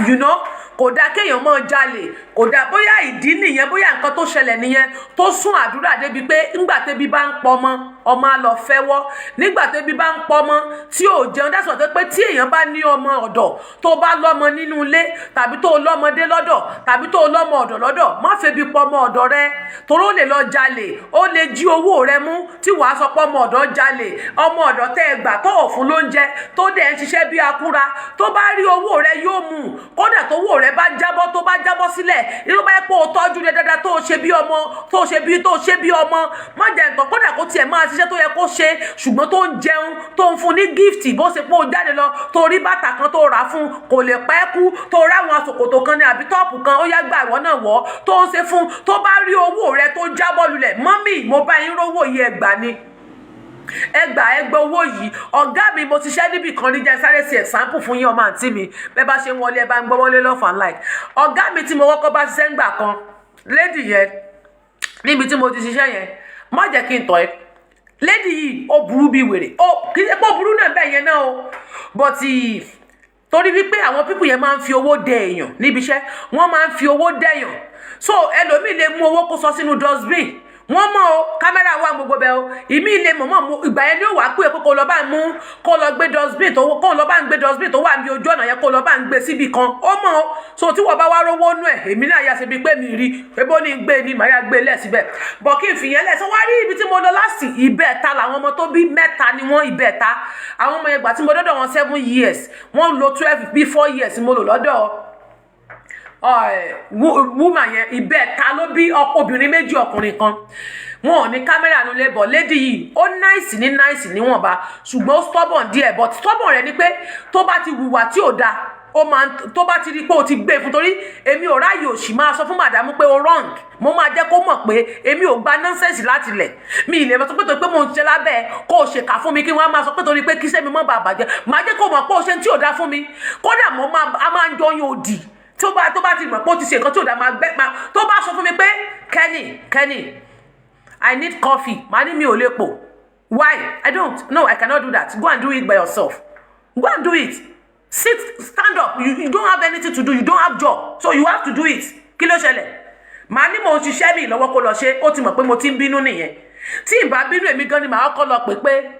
you know kò dáa kéèyàn máa jalè kò dáa bóyá ìdí nìyẹn bóyá nǹkan tó ṣẹlẹ̀ nìyẹn tó sún àdúrà débi pé ńgbà tẹ́bí bá ń pọmọ ọmọ á lọ fẹ́wọ́ nígbà tẹ́bí bá ń pọmọ tí ò jẹun that's why pé tí èèyàn bá ní ọmọ ọ̀dọ̀ tó bá lọ́mọ nínú ilé tàbí tó lọ́mọdé lọ́dọ̀ tàbí tó lọ́mọ ọ̀dọ̀ lọ́dọ̀ má febi pọmọ ọ̀dọ̀ rẹ torí ó lè lọ jalè ó lè jí owó rẹ mú tí wàá sọ pé ọmọ ọ̀dọ̀ jalè ọmọ ọ̀dọ̀ tẹ́ ẹ gbà tó ò fún lóúnjẹ tó dẹ̀ ń ṣiṣẹ́ bí akúra tó bá rí owó rẹ yóò mú kódà tó owó rẹ bá jábọ́ sílẹ̀ irú bá yẹ pé o tọ́jú rẹ dáadáa tó ṣe bí ọmọ má jẹ nǹkan kódà kó tiẹ̀ máa ṣiṣẹ́ tó yẹ kó ṣe ṣùgbọ́n tó ń jẹun tó ń fún ní gift bó ṣe pé o jáde lọ tó rí bàtà kan tó rà fún kò lè pẹ́ kú tó ráwọn aṣòkòtò kan ní àbí tọ́ọ̀pù kan ó yá gbà ìwọ náà wọ̀ tó ń ṣe fún tó bá rí owó rẹ tó jábọ́ lulẹ̀ mọ́mì mo bá yín rówó yìí ẹgbà ni ẹgbẹ́ owó yìí ọ̀gá mi mo ti ṣẹ́ níbì kan ní jẹ́ sáré sí example fún yín ọmọ àǹtí mi bẹ́ẹ̀ bá ṣe ń wọlé ẹ bá ń gbọ́ wọlé lọ́fà like ọ̀gá mi tí mo kọ́kọ́ bá ṣiṣẹ́ ń gbà kan lady yẹn níbi tí mo ti ṣiṣẹ́ yẹn má jẹ́ kí n tọ́ ẹ lady yìí ó burú bí wèrè kì í ṣe pé ó burú náà bẹ́ẹ̀ yẹn náà o but torí wípé àwọn pípù yẹn máa ń fi owó dẹ èèyàn níbi iṣẹ́ wọ́n máa ń fi owó dẹ̀yàn so ẹlòmíì lè mú owó kó sọ sínú dustbin wọ́n mọ̀ o kámẹ́rà wà gbogbo bẹ́ẹ̀ o ìmí ilé mọ̀mọ́ ìgbà yẹn ni ó wà á pé kó lọ bá ń mú kó lọ gbé dustbin tó wà ní ojú ọ̀nà yẹn kó lọ bá ń gbé síbì kan ó mọ̀ o so tí wọ́n bá wá rówó nú ẹ̀ èmi náà yà sí ibi pé mi rí ebó ní gbé ni màá yà gbé lẹ̀ síbẹ̀ bọ̀ kí n fìyẹn lẹ̀ sọ wá rí ibi tí mo lọ láti ìbẹ̀ta làwọn ọmọ tó bí mẹ́ta ni wọ́n ìbẹ̀ta àwọn ọmọ yẹn gbà tí mo dọ́dọ̀ wọn 7 years wọ́n lo 12 bí 4 years mo lò lọ́dọ̀ woman yẹn ìbẹ̀ta ló bí obìnrin méjì ọkùnrin kan wọn ò ní kámẹ́rà nínú ilé bọ̀ lady yìí ó náìsì níwọ̀nba ṣùgbọ́n ó stubborn díẹ̀ but stubborn rẹ̀ ni pé tó bá ti hùwà tí ò dáa tó bá ti rí pé o ti gbé fún torí èmi ò ráyè òṣì máa sọ fún màdàmú pé o wrong mo máa jẹ́ kó mọ̀ pé èmi ò gba nonsense láti lẹ̀ mi ìlẹ̀ sọ pé torí pé mo ń ṣe lábẹ́ kó o ṣèkà fún mi kí wọ́n máa sọ pé torí pé kí sẹ́mi mọ́ bàbà jẹ́ máa jẹ́ kó mọ̀ pé o ṣe tí ò dáa fún mi kódà a máa ń jọyún òdì tó bá ti mọ̀ pé ó ti ṣe nǹkan tí ò dá máa tó bá sọ fún mi pé Kenny I need coffee màá ní mi ò lè pò why I cannot do that go and do it by yourself go and do it stand up you don't have anything to do you don't have job so you have to do it kí ló ṣẹlẹ̀ màá ní mò ń ṣiṣẹ́ mi lọ́wọ́ kó lọ ṣe ó ti mọ̀ pé mo ti ń bínú nìyẹn tí ìbá bínú èmi gan ni màá kọ́ lọ pé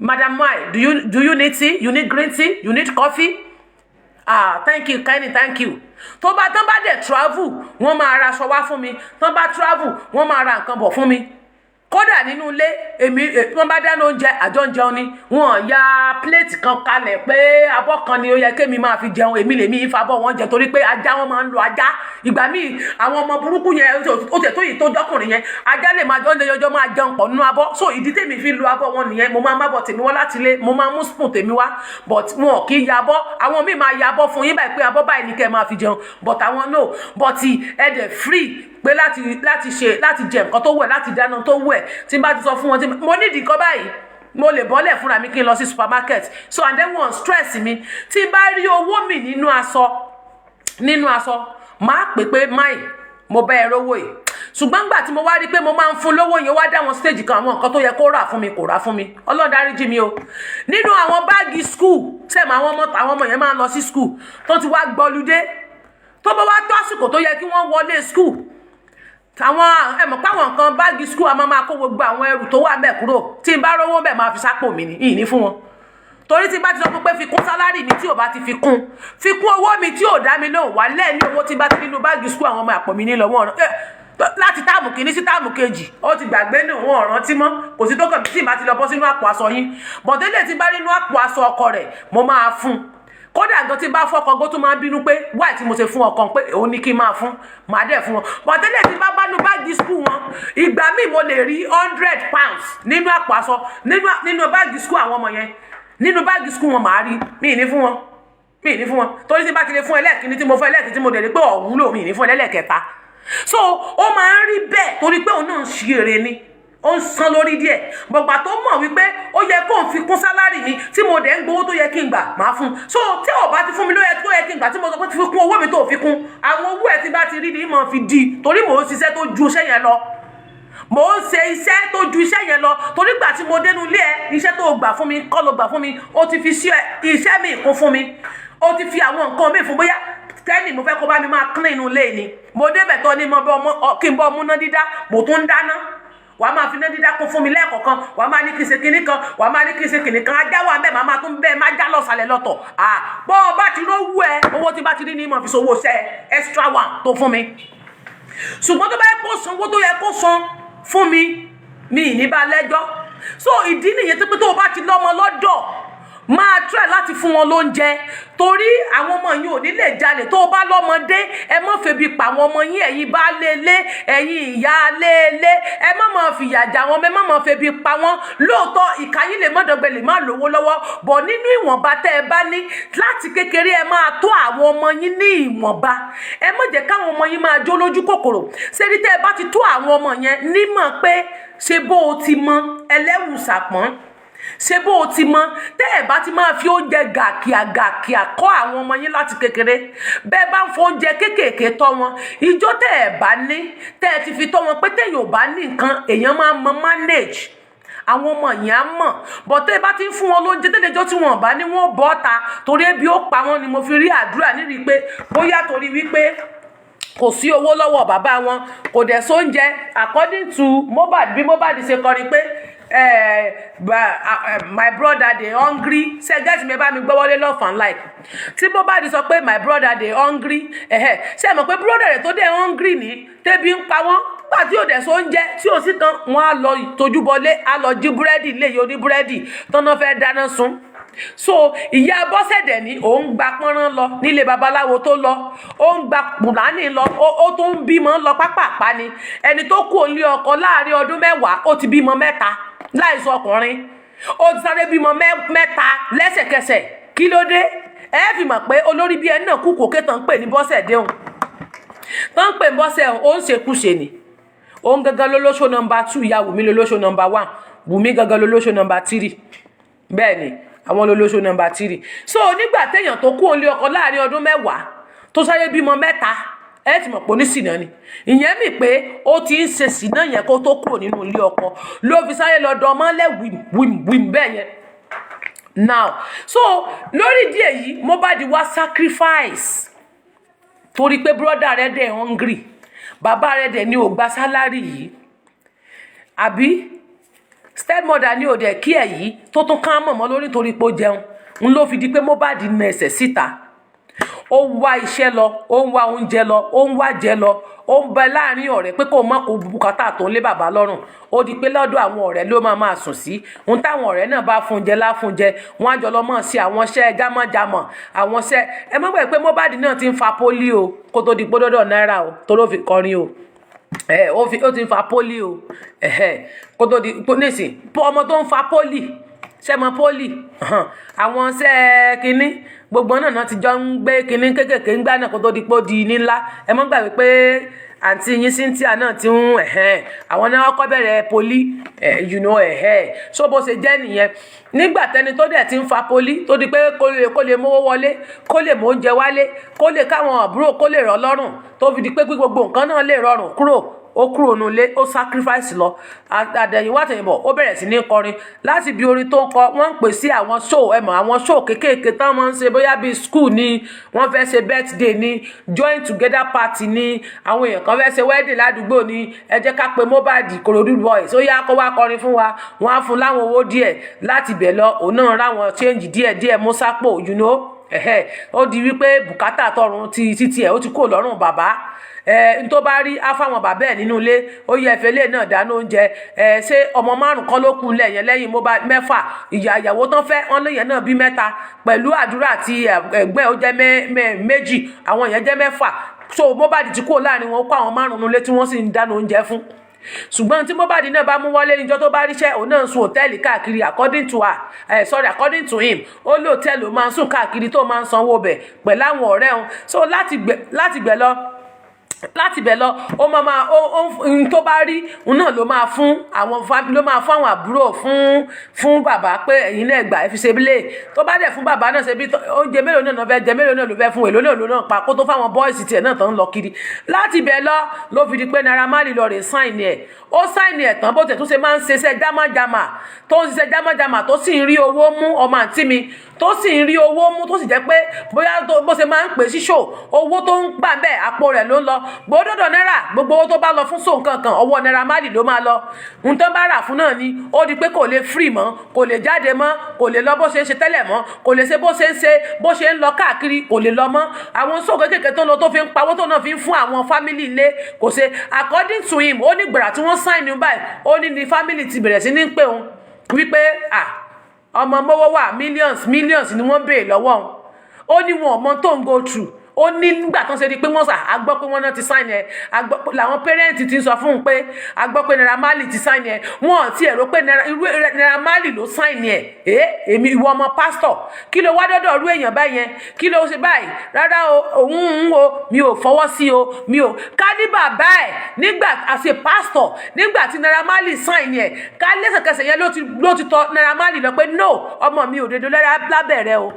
Madam Mai do you need tea you need green tea you need coffee thank you Kenny thank you tán bá dẹ̀ travel wọ́n máa ra aṣọ wá fún mi tán bá travel wọ́n máa ra nǹkan bọ̀ fún mi kódà nínú ilé wọ́n bá dáná oúnjẹ àjọ ń jẹun ni wọ́n ya pléètì kan kalẹ̀ pé abọ́ kan ni ó yẹ kémi máa fi jẹun èmi lèmi ìfabọ́ wọn jẹ torí pé ajá wọn máa ń lo ajá ìgbà míì àwọn ọmọ burúkú yẹn ó tẹ̀ tó yìí tó dọ́kùnrin yẹn ajá lè máa jọjọ́ máa jẹun pọ̀ nínú abọ́ so ìdí tèmi fi lo abọ́ wọn nìyẹn mo máa má bọ̀ tèmi wá láti ilé mo máa mú spoon tèmi wá but wọn kì í ya abọ́ àwọn míì máa ya abọ́ fún yín báyìí pé abọ́ báyìí ni kẹ́ máa fi jẹun but àwọn no but ẹ̀dẹ̀ free pé láti jẹ nǹkan tó wẹ̀ láti dáná tó wẹ̀ tí n bá ti sọ fún wọn tí mo nídìí nǹkan báyìí mo lè bọ́lẹ̀ fúnra mi kí n lọ sí supermarket so and then wọ́n stress mi tí n bá rí owó mi nínú aṣọ nínú aṣọ máa pè máì mo bá ẹ rówó yìí ṣùgbọ́n nígbà tí mo wá rí pé mo máa ń fún lówó yẹn wá dá wọn stage kan àwọn nǹkan tó yẹ kó rà fún mi kò rà fún mi Ọlọ́run dáríjì mi o nínú àwọn báàgì school sẹ́mi àwọn ọmọ yẹn máa ń lọ sí school tó ti wá gbọ́lúdé tó bá wá tó àsìkò tó yẹ kí wọ́n wọlé school àwọn ẹ̀mọ̀ páwọn nǹkan báàgì school àmọ́ máa kó gbogbo àwọn ẹrù tó wà bẹ́ẹ̀ kúrò tí n bá rówó bẹ́ẹ̀ máa fi sápò mi ní ìní fún wọn torí tí bá ti sọ pé fi kún sálárì mi tí ò bá ti fi kún owó mi tí ò dá mi lóhùn wà lẹ́ẹ̀ni owó tí bá ti nínú báàgì school àwọn ọmọ àpò mi ní lọ́wọ́ ọ̀ràn láti táàmù kìíní sí táàmù kejì ó ti gbàgbé nù wọn ọ̀ràn tí mọ́ kò sí tó kàn tí ìbá ti lọ bọ́ sínú àpò aṣọ yín bọ̀délé tí bá nínú àpò aṣọ ọkọ rẹ̀ mo máa fún kódà gan tí bá fọkọ gbó tó máa ń bínú pé wáì tí mo ṣe fún ọkàn pé òun ní kí n máa fún màá dẹ̀ fún wọn bọ̀délé tí bá nínú báàgì school wọn ìgbà míì mo lè rí £100 nínú àpò aṣọ nínú báàgì school àwọn ọmọ yẹn nínú báàgì school wọn màá rí mi ní fún wọn torí tí bá ti lè fún ẹlẹ́ẹ̀kíní tí mo fún ẹlẹ́ẹ̀kíní tí mo dẹ̀ rí pé ọ̀wúlò mi ní fún ẹlẹ́ẹ̀kẹta so ó máa ń rí bẹ́ẹ̀ torí pé òun náà ń ṣe èrè ni ó ń san lórí díẹ̀ gbọ̀gbà tó mọ̀ wípé ó yẹ kó n fi kún sálárì mi tí mo dẹ̀ ń gbowó tó yẹ kí n gbà máa fún so tí ò bá ti fún mi ló yẹ kí n gbà tí mo sọ pé ti fi kún owó mi tó fi kún àwọn owó ẹ̀ tí bá ti rí ni mo fi di torí mò ń ṣiṣẹ́ tó ju iṣẹ́ yẹn lọ mò ń ṣe iṣẹ́ tó ju iṣẹ́ yẹn lọ torí gbà tí mo dénú ilé ẹ iṣẹ́ tó gbà fún mi kọ́ ló gbà fún mi ó ti fi iṣẹ́ mi kún fún mi ó ti fi àwọn nǹkan mi fún bóyá tẹ́nì mo fẹ́ kó bá mi máa clean inú ilé ni mo débẹ̀ tó ní kí n bọ́ ọmú ná dídá mo tún ń dáná wàá máa fi ná dídá kún fún mi lẹ́ẹ̀kọ̀kan wàá máa ní kí n ṣe kinní kan wàá máa ní kí n ṣe kinní kan ajá wà bẹ́ẹ̀ máa tún bẹ́ẹ̀ máa já lọ́sàlẹ̀ lọ́tọ̀ bọ́ ọ bá ti rówó ẹ owó tí bá ti rí ní ìmọ̀ fi sowó ṣẹ́ extra one tó fún mi ṣùgbọ́n tó bá yẹ kó san owó tó yẹ kó san fún mi ní bá lẹ́jọ́ so ìdí nìyẹn tó pé tó o bá ti lọ́mọ lọ́dọ̀ máa try láti fún wọn lóúnjẹ torí àwọn ọmọ yín ò ní lè jalè tó o bá lọ́mọdé ẹ má febi pa àwọn ọmọ yín ẹ̀yin bá lélé ẹ̀yin ìyá lélé ẹ má máa fìyà jà wọn ẹ má máa febi pa wọn lóòótọ́ ìkàyín lè mọ́dọ̀gbẹ́ lè má lówó lọ́wọ́ bọ̀ nínú ìwọ̀nba tẹ́ ẹ bá ní láti kékeré ẹ máa tó àwọn ọmọ yín ní ìwọ̀nba ẹ má jẹ́ káwọn ọmọ yín máa jó lójú kòkòrò ṣebí tẹ́ ẹ bá ti tó àwọn ọmọ yẹn nímọ̀ pé ṣe bó o ti mọ ẹlẹ́wù sàpọ́n ṣe bó o ti mọ tẹ́ ẹ̀ bá ti máa fi oúnjẹ gàkíà kọ́ àwọn ọmọ yín láti kékeré bẹ́ẹ̀ bá ń fọ oúnjẹ kéékèèké tọ́ wọn ìjọ tẹ́ ẹ̀ bá ní tẹ́ ẹ ti fi tọ́ wọn pé téèyàn ò bá ní nǹkan èèyàn máa mọ manage àwọn ọmọ yẹn á mọ̀ bọ́ tẹ́ ẹ bá ti ń fún wọn lóúnjẹ tẹ́lẹ̀jọ́ tí wọn bá ní wọn bọ́ ta torí ebi ó pa wọn ni mo fi rí àdúrà níbi pé bóyá torí wípé kò sí owó lọ́wọ́ bàbá wọn kò dẹ̀ sóúnjẹ according to Mohbad bí Mohbad ṣe kọrin pé my brother dey hungry ṣe get me bá mi gbọ́ wọlé love and like tí Mohbad sọ pé my brother dey hungry ṣe mọ̀ pé brother rẹ̀ tó dẹ̀ hungry ní tẹ́bi ń pa wọ́n gbà tí ò dẹ̀ so oúnjẹ tí ò sí kan wọ́n á lọ tójú bọlé á lọ jí búrẹ́dì lè yọ ní búrẹ́dì tọ́nà fẹ́ dáná sun so ìyá Bọ́sẹ̀dẹ̀ ní òun gba pọ́nrán lọ nílé babaláwo tó lọ ó ń gba Pùlánì lọ ó tó ń bímọ lọ pápápá ni ẹni tó kú òun lé ọkọ láàrin ọdún 10 ó ti bímọ 3 láìsọ ọkùnrin ó ti sáré bímọ 3 lẹ́sẹ̀kẹsẹ̀ kí ló dé ẹ fi mọ̀ pé olórí bí ẹni náà kú kòkè tán ń pè ní Bọ́sẹ̀dẹ̀ òun tán ń pè ní Bọ́sẹ̀ òun ó ń ṣekúṣe ni òun gangan lólóṣó nọmba 2 ìyá Wùmí lólóṣó nọmba 1 Wùmí gangan lólóṣó nọmba 3 bẹ́ẹ̀ ni àwọn lólóṣó nọmba 3 so nígbà téèyàn tó kú òun lé ọkọ láàrin ọdún 10 tó sáré bímọ 3 ẹ ti mọ̀ pé oníṣìnà ni ìyẹn mi pé ó ti ń ṣe ṣìnà yẹn kó tó kúrò nínú ilé ọkọ ló fi sáré lọ dán mọ́lẹ̀ wìm bẹ́ẹ̀ yẹn now so lórí ìdí èyí Mohbad wá sacrifice torí pé brother rẹ̀ dẹ̀ hungry bàbá rẹ̀ dẹ̀ ní ò gba sálárì yìí àbí stepmother ní ò dẹ̀ kí ẹ̀ yìí tó tún ká mọ̀mọ́ lórí torí pé ó jẹun ń ló fi di pé Mohbad na ẹsẹ̀ síta ó ń wá iṣẹ́ lọ ó ń wá oúnjẹ lọ ó ń wá jẹ lọ ó ń bẹ láàrin ọ̀rẹ́ pé kó má kó bùkátà tó ń lé bàbá lọ́rùn ó di pé lọ́dọ̀ àwọn ọ̀rẹ́ ló máa sùn sí ohun táwọn ọ̀rẹ́ náà bá fún jẹ láfún jẹ wọ́n á jọ lọ mọ̀ sí àwọn iṣẹ́ jámọ̀jámọ̀ àwọn iṣẹ́ ẹ mọ̀ pé Mohbad náà ti ń fa pólí o kó tó di pé dọ́dọ̀ náírà o tó ló fi kọrin o ó ti ń fa pólí o kó tó di nísìn ọmọ tó ń fa pólí ṣẹ́mọ pólì àwọn ṣẹ́ kínní gbogbo náà ti jọ ń gbé kínní kékèké ń gbá náà kó tó di pé ó di ní ńlá ẹ mọ́ gbàgbé pé àǹtí yín Cynthia náà ti ń àwọn náà kọ́ bẹ̀rẹ̀ poli so bó ṣe jẹ́ nìyẹn nígbà tẹni tó dẹ̀ ti ń fa poli tó di pé kó lè mówó wọlé kó lè mú oúnjẹ wálé kó lè káwọn àbúrò kó lè rọ̀ lọ́rùn tó fi di pé gbogbo nǹkan náà lè rọrùn ó kúrò nulẹ̀ ó sacrifice lọ àtẹ̀yìnwá àtẹ̀yìnbọ̀ ó bẹ̀rẹ̀ sí ní kọrin láti bí orin tó ń kọ wọ́n ń pè sí àwọn show àwọn show kéékèèké tán máa ń ṣe bóyá bíi school ni wọ́n fẹ́ ṣe birthday ni join together party ni àwọn èèyàn kan fẹ́ ṣe wedding ládùúgbò ni ẹ jẹ́ ká pe Mohbad Ìkòròdú boys ó yá kó wá kọrin fún wa wọ́n á fún láwọn owó díẹ̀ láti bẹ̀ lọ òun náà ráwọn change díẹ̀ mú sápò ó di wípé bùkátà tọrùn títí ẹ̀ ó ti kó lọ́rùn bàbá tó bá rí afáwọn bàbá ẹ̀ nínú ilé ó yẹ ìfẹ́lẹ́ náà dáná oúnjẹ ṣé ọmọ márùn kan ló kù lẹ́yìn lẹ́yìn Mohbad mẹ́fà ìyàwó tán fẹ́ wọn lẹ́yìn náà bí mẹ́ta pẹ̀lú àdúrà àti ẹ̀gbẹ́ ó jẹ́ méjì àwọn èèyàn jẹ́ mẹ́fà so Mohbad ti kúrò láàrin wọn ó kó àwọn márùn nílé tí wọ́n sì ń dáná oúnjẹ fún ṣùgbọ́n tí Mohbad náà bá mú wọlé níjọ́ tó bá ríṣẹ́ òun náà ń sun hòtẹ́ẹ̀lì káàkiri according to him ó lé hòtẹ́ẹ̀lì ó máa ń sùn káàkiri tó máa ń sanwó bẹ̀ pẹ̀lú àwọn ọ̀rẹ́ òun so láti bẹ̀ lọ ó máa tó bá rí òun náà ló máa fún àwọn àbúrò fún bàbá pé ẹ̀yin náà gbà ẹ fi ṣe bílẹ̀ tó bá dẹ̀ fún bàbá náà ṣe bí oúnjẹ mélòó náà fẹ́ jẹ mélòó náà ló fẹ́ fún èlò náà ló náà pa kó tó fáwọn bọ́ìsì tiẹ̀ náà tó ń lọ kiri láti bẹ̀ lọ ló fi di pé Naira Marley lọ rè sáìnì ẹ̀ ó sáìnì ẹ̀ tán bó tẹ̀ tó ṣe máa ń ṣiṣẹ́ jámájámà tó sì ń rí owó mú ọmọ àǹtí mi tó sì ń rí owó mú tó sì jẹ́ pé bóyá bó ṣe máa ń pè sí ṣò owó tó ń gbà bẹ́ẹ̀ àpò rẹ̀ ló ń lọ gbódòdó náírà gbogbo owó tó bá lọ fún sóun kankan ọwọ́ Naira Marley ló máa lọ n tó bá rà fún náà ni ó di pé kò lè free mọ́ kò lè jáde mọ́ kò lè lọ bó ṣe ń ṣe tẹ́lẹ̀ mọ́ kò lè ṣe bó ṣe ń lọ káàkiri kò lè lọ mọ́ àwọn sóò kékèké tó lọ tó fi ń pawó tó náà fi ń fún àwọn family ilé kò ṣe according to him ó ní gbàrà tí wọ́n sign ní báyìí ó ní family ti bẹ̀rẹ̀ sí ní pé òun wípé ọmọ mọ́wọ́ wà millions ni wọ́n béèrè lọ́wọ́ òun ó ní wọn ọmọ tó ń go through ó ní nígbà tó ń ṣe di pé wọ́n agbọ́ pé wọ́n náà ti sign ẹ̀ làwọn pẹ́rẹ́ǹtì ti ń sọ fún un pé agbọ́ pé Naira Marley ti sign ẹ̀ wọ́n ti ẹ̀rọ pé Naira Marley ló sign ẹ̀ èmi ìwọ ọmọ pásítọ̀ kí ló wá dọ́dọ̀ rú èèyàn báyẹn kí ló ṣe báyìí rárá òun mi ò fọwọ́ sí mi ò ká ní bàbá ẹ̀ nígbà àṣẹ pásítọ̀ nígbà tí Naira Marley sign ẹ̀ ká lẹ́sẹ̀kẹsẹ̀ yẹn ló ti tọ Naira Marley lọ pé no ọmọ mi ò dédé lábẹ́rẹ́ o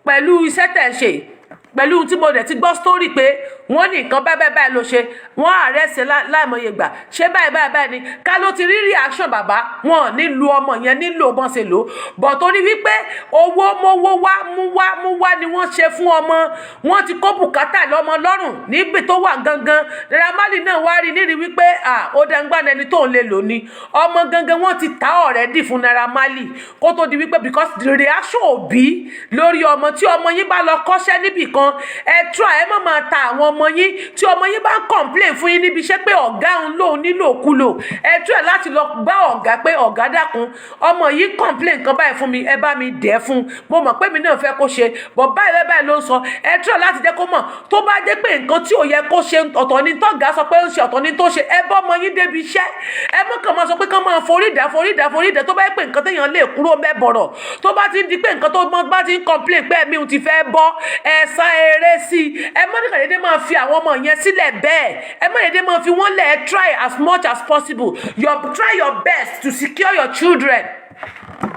pẹ̀lú iṣẹ́ tẹ̀ ṣe pẹ̀lú tí mo dẹ̀ ti gbọ́ sítórì pé wọ́n ní nǹkan báyìí ló ṣe wọ́n àrẹ́sẹ̀ láìmọye gbà ṣé báyìí ni ká ló ti rí reaction bàbá wọn nílùú ọmọ yẹn nílò bọ́n ṣe lò bọ̀ torí wípé owó mówó mú wá ni wọ́n ṣe fún ọmọ wọn ti kó bùkátà lọ́mọ lọ́rùn níbi tó wà gangan Naira Marley náà wá rí níri wípé ó dẹ́ngbà ẹni tó ń lè lò ní ọmọ gangan wọ́n ti ta already fún Naira Marley kó tó di wípé because the reaction òbí lórí ọmọ tí ọmọ yín bá lọ kọ́ṣẹ́ níbì kan ẹ try ẹ má máa ta àwọn ọmọ yín tí ọmọ yín bá ń complain fún yín níbi iṣẹ́ pé ọ̀gá òun lòun nílòkulò ẹ try láti lọ bá ọ̀gá pé ọ̀gá dákun ọmọ yìí complain kan báyìí fún mi ẹ bá mi dẹ̀ fún mo mọ̀ pé mi náà fẹ́ kó ṣe bọ̀ báyìí ló ń sọ ẹ try láti jẹ́ kó mọ̀ tó bá jẹ́ pé nǹkan tí ò yẹ kó ṣe ọ̀tọ̀ ni tọ́gá sọ pé ó ń ṣe ọ̀tọ̀ ni tó ṣe ẹ bọ́ ọmọ yín débi iṣẹ́ ẹ mọ̀ kàn máa sọ pé kàn máa forídà tó bá yẹ pé nǹkan téèyàn lè kúrò mẹ́bọ̀rọ̀ tó bá ti di pé nǹkan tó bá ti ń complain pé ẹ̀mí òun ti fẹ́ bọ́ ẹ sá eré sí ẹ mọ́ ní kàdédé máa fi àwọn ọmọ yẹn sílẹ̀ bẹ́ẹ̀ ẹ mọ́ dédé máa fi wọ́n lẹ̀ try as much as possible try your best to secure your children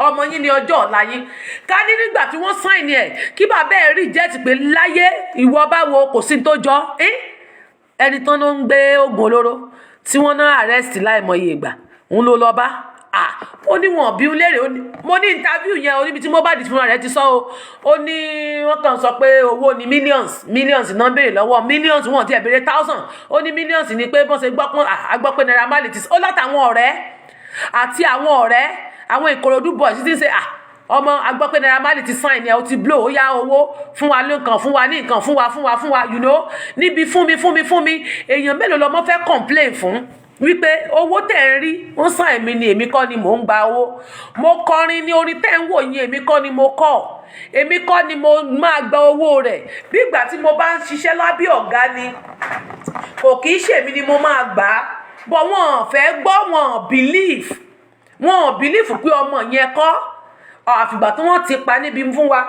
ọmọ yín ní ọjọ́ ọ̀la yín ká ní nígbà tí wọ́n sign ẹ̀ kí bàbá ẹ̀ rí jẹ́ ti pé láyé ìwọ báwo kò sí tó jọ ẹni tán ló ń gbé oògùn olóró tí wọ́n ná arrest láìmọye ìgbà òun ló lọ bá ó ní wọn bí léèrè mo ní interview yẹn oníbi tí Mohbad fúnra rẹ̀ ti sọ ó ní wọ́n kàn sọ pé owó ni millions náà béèrè lọ́wọ́ millions wọn ti ẹ̀ béèrè thousand ó ní millions ni pé bọ́n ṣe gbọ́ pé Naira Marley ti ó látàwọn ọ̀rẹ́ àti àwọn Ìkòròdú boys ti ń ṣe ọmọ agbọ́ pé Naira Marley ti sign ẹ̀ ó ti blow ó yá owó fún wa nǹkan fún wa ní nǹkan fún wa you know níbi fún mi èèyàn mélòó lọmọ fẹ́ complain fún wípé owó tẹ̀ ń rí wọ́n sàn èmi ni èmi kọ́ ni mò ń gba owó mo kọrin ní orin tẹ̀ ń wò yín èmi kọ́ ni mo máa gba owó rẹ̀ bí ìgbà tí mo bá ń ṣiṣẹ́ lábẹ́ ọ̀gá ni kò kì í ṣèmi ni mo máa gbà á bọ̀ wọ́n fẹ́ gbọ́ wọ́n believe pé ọmọ yẹn kọ́ àfìgbà tí wọ́n ti pa níbi fún wa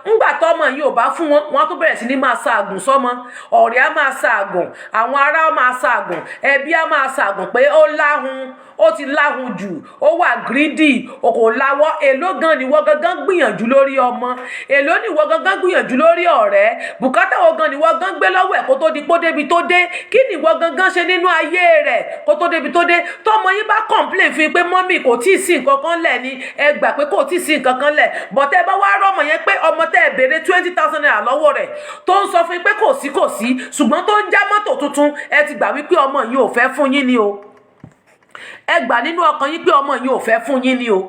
ńgbà tọ́mọ yìí ò bá fún wọn wọ́n tó bẹ̀rẹ̀ sí ní máa ṣaàgùn sọ́mọ ọ̀rẹ́ á máa ṣaàgùn àwọn ará á máa ṣaàgùn ẹbí á máa ṣaàgùn pé ó láhun ó ti láhun jù ó wà gírídì o kò láwọ́ èló gan ni wọ́n gangan gbìyànjú lórí ọmọ èló ni wọ́n gangan gbìyànjú lórí ọ̀rẹ́ bùkátà wo gan ni wọ́n gan gbé lọ́wọ́ ẹ̀ kó tó di pó débi tó dé kí ni wọ́n gangan ṣe nínú ayé rẹ̀ kó tó débi tó dé tọ́mọ yín bá complain fi pé mọ́mì kò tí ì sí nǹkan kan lẹ̀ ni ẹ gbà pé kò tí ì sí nǹkan kan lẹ̀ bọ̀tẹ́ bá wá rọ́mọ yẹn pé ọmọ tẹ́ ẹ béèrè 20,000 naira lọ́wọ́ rẹ̀ tó ń sọ fún yín pé kò sí ṣùgbọ́n tó ń já mọ́tò tuntun ẹ ti gbà wípé ọmọ yìí ò fẹ́ fún yín ni o ẹ gbà nínú ọkàn yín pé ọmọ yìí ò fẹ́ fún yín ni o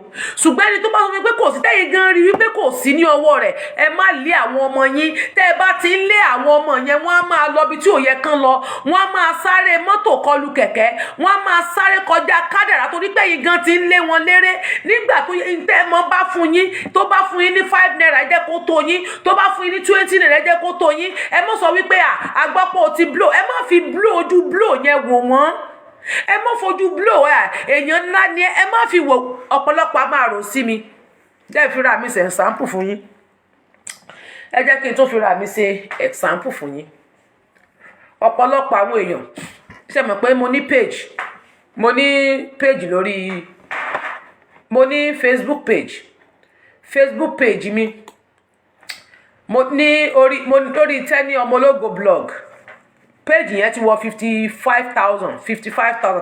ṣùgbọ́n ẹni tó bá sọ fún mi pé kò sí tẹ́yìn gan rí wípé kò sí ní ọwọ́ rẹ̀ ẹ má lé àwọn ọmọ yín tẹ́ ẹ bá ti ń lé àwọn ọmọ yẹn wọ́n á máa lọ bí tí ò yẹ kán lọ wọ́n á máa sáré mọ́tò kọlù kẹ̀kẹ́ wọ́n á máa sáré kọjá kádàrá torí pé yín gan ti ń lé wọn léré nígbà tó tẹ́ ẹ mọ́ bá fún yín tó bá fún yín ní 5 naira ẹ jẹ́ kó tó yín tó bá fún yín ní 20 naira ẹ jẹ́ kó tó yín ẹ mọ́ sọ wípé àgbọ́pọ̀ ti blow ẹ má fi blow ojú blow yẹn wò wọ́n ẹ má fojú blow èèyàn ńlá ni ẹ má fi wò ọ̀pọ̀lọpọ̀ a máa rò sí mi jẹ́ ìfira mi ṣe example fún yín ẹ jẹ́ kí n tó fira mi ṣe example fún yín ọ̀pọ̀lọpọ̀ àwọn èèyàn ṣe mọ̀ pé mo ní page lórí mo ní Facebook page mi mo ní lórí Tẹ́ni Ọmọlógo blog page yẹn ti wọ 55,000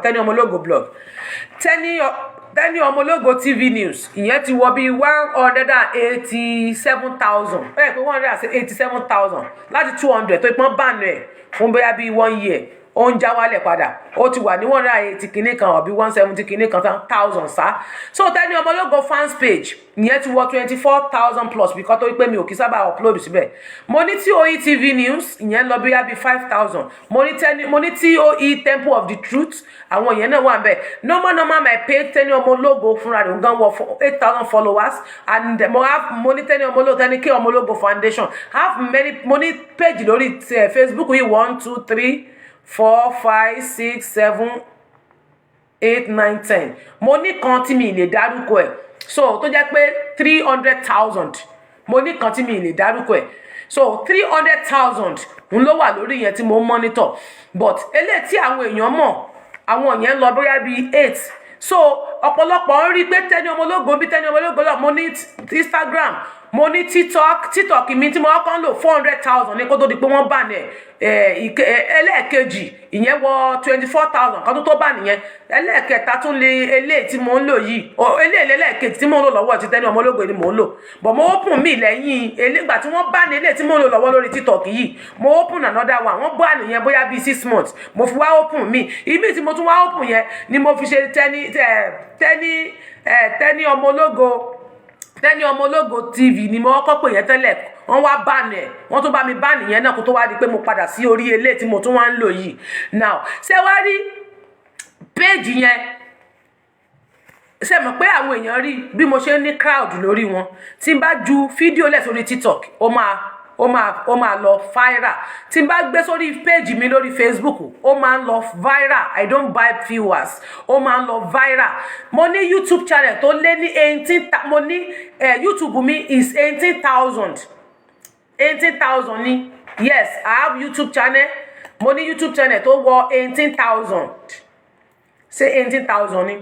Tẹ́ni Ọmọlógo blog Tẹ́ni Ọmọlógo TV news ìyẹn ti wọ bí 187,000 pé 187,000 láti 200 tó ìpọ́n bánu ẹ̀ fún bóyá bí 1 year ó ń já wálẹ̀ padà ó ti wà ní 180 kìíní kan ọ̀bí 170 kìíní kan 1,000 sá so Tẹ́ni Ọmọlógo fans page ìyẹn ti wọ 24,000 plus because tó wípé mi ò kí sábà upload síbẹ̀ mo ní TOE TV news ìyẹn lọ bí 5,000 mo ní TOE Temple of the Truth àwọn ìyẹn náà wà bẹ́ẹ̀ normal my page Tẹ́ni Ọmọlógo fúnra rẹ̀ gan wọ 8,000 followers and mo ní Tẹ́ni Ọmọlógo Tẹ́ni K Ọmọlógo foundation mo ní page lórí Facebook yìí 1 2 3 4 5 6 7 8 9 10 mo ní kan tí mi lè dárúkọ ẹ̀ so tó jẹ́ pé 300,000 mo ní kan tí mi lè dárúkọ ẹ̀ so 300,000 ń ló wà lórí yẹn tí mo monitor but eléyìí tí àwọn èèyàn mọ̀ àwọn yẹn lọ bóyá bíi 8 so ọ̀pọ̀lọpọ̀ ń rí pé Tẹ́ni Ọmọlógo bí Tẹ́ni Ọmọlógo lọ mo ní Instagram mo ní TikTok mi tí mo kàn lò 400,000 ní kó tó di pé wọ́n bà ní ẹlẹ́ẹ̀kejì ìyẹn wọ 24,000 kan tó bà nìyẹn ẹlẹ́ẹ̀kẹta tún lè eléyìí tí mo ń lò yìí ẹlẹ́ẹ̀kejì tí mo ń lò lọ́wọ́ ti Tẹ́ni Ọmọlógo ni mo ń lò but mo open mi lẹ́yìn elégbà tí wọ́n bà ní eléyìí tí mo ń lò lọ́wọ́ lórí TikTok yìí mo open another one wọ́n bà nìyẹn bóyá bíi 6 months mo fi wá open mi ibi tí mo tún wá open yẹn ni mo fi ṣe Tẹ́ni Ọmọlógo TV ni mo kọ́kọ́ pè yẹn tẹ́lẹ̀ wọ́n wá bánu ẹ̀ wọ́n tún bá mi bánu yẹn náà kó tó wá di pé mo padà sí orí eléyìí tí mo tún wá ń lò yìí now ṣé wá rí page yẹn ṣe mọ̀ pé àwọn èèyàn rí bí mo ṣe ní crowd lórí wọn tí n bá ju fídíò lẹ̀ sórí TikTok ó máa lọ viral tí n bá gbé sórí page mi lórí Facebook ó máa ń lọ viral I don't buy viewers ó máa ń lọ viral mo ní YouTube channel tó lé ní 18 mo ní YouTube mi is 18,000 ni yes I have YouTube channel mo ní YouTube channel tó wọ 18,000 ṣé 18,000 ni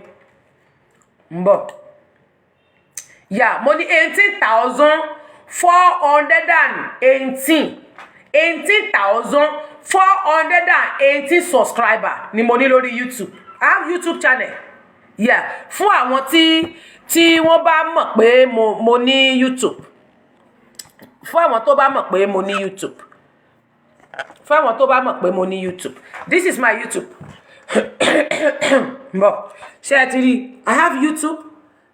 ń bọ̀ mo ní 18,418 subscriber ni mo ní lórí YouTube I have YouTube channel fún àwọn tí wọ́n bá mọ̀ pé mo ní YouTube fún àwọn tó bá mọ̀ pé mo ní YouTube fún àwọn tó bá mọ̀ pé mo ní YouTube this is my YouTube ṣé ẹ ti rí I have YouTube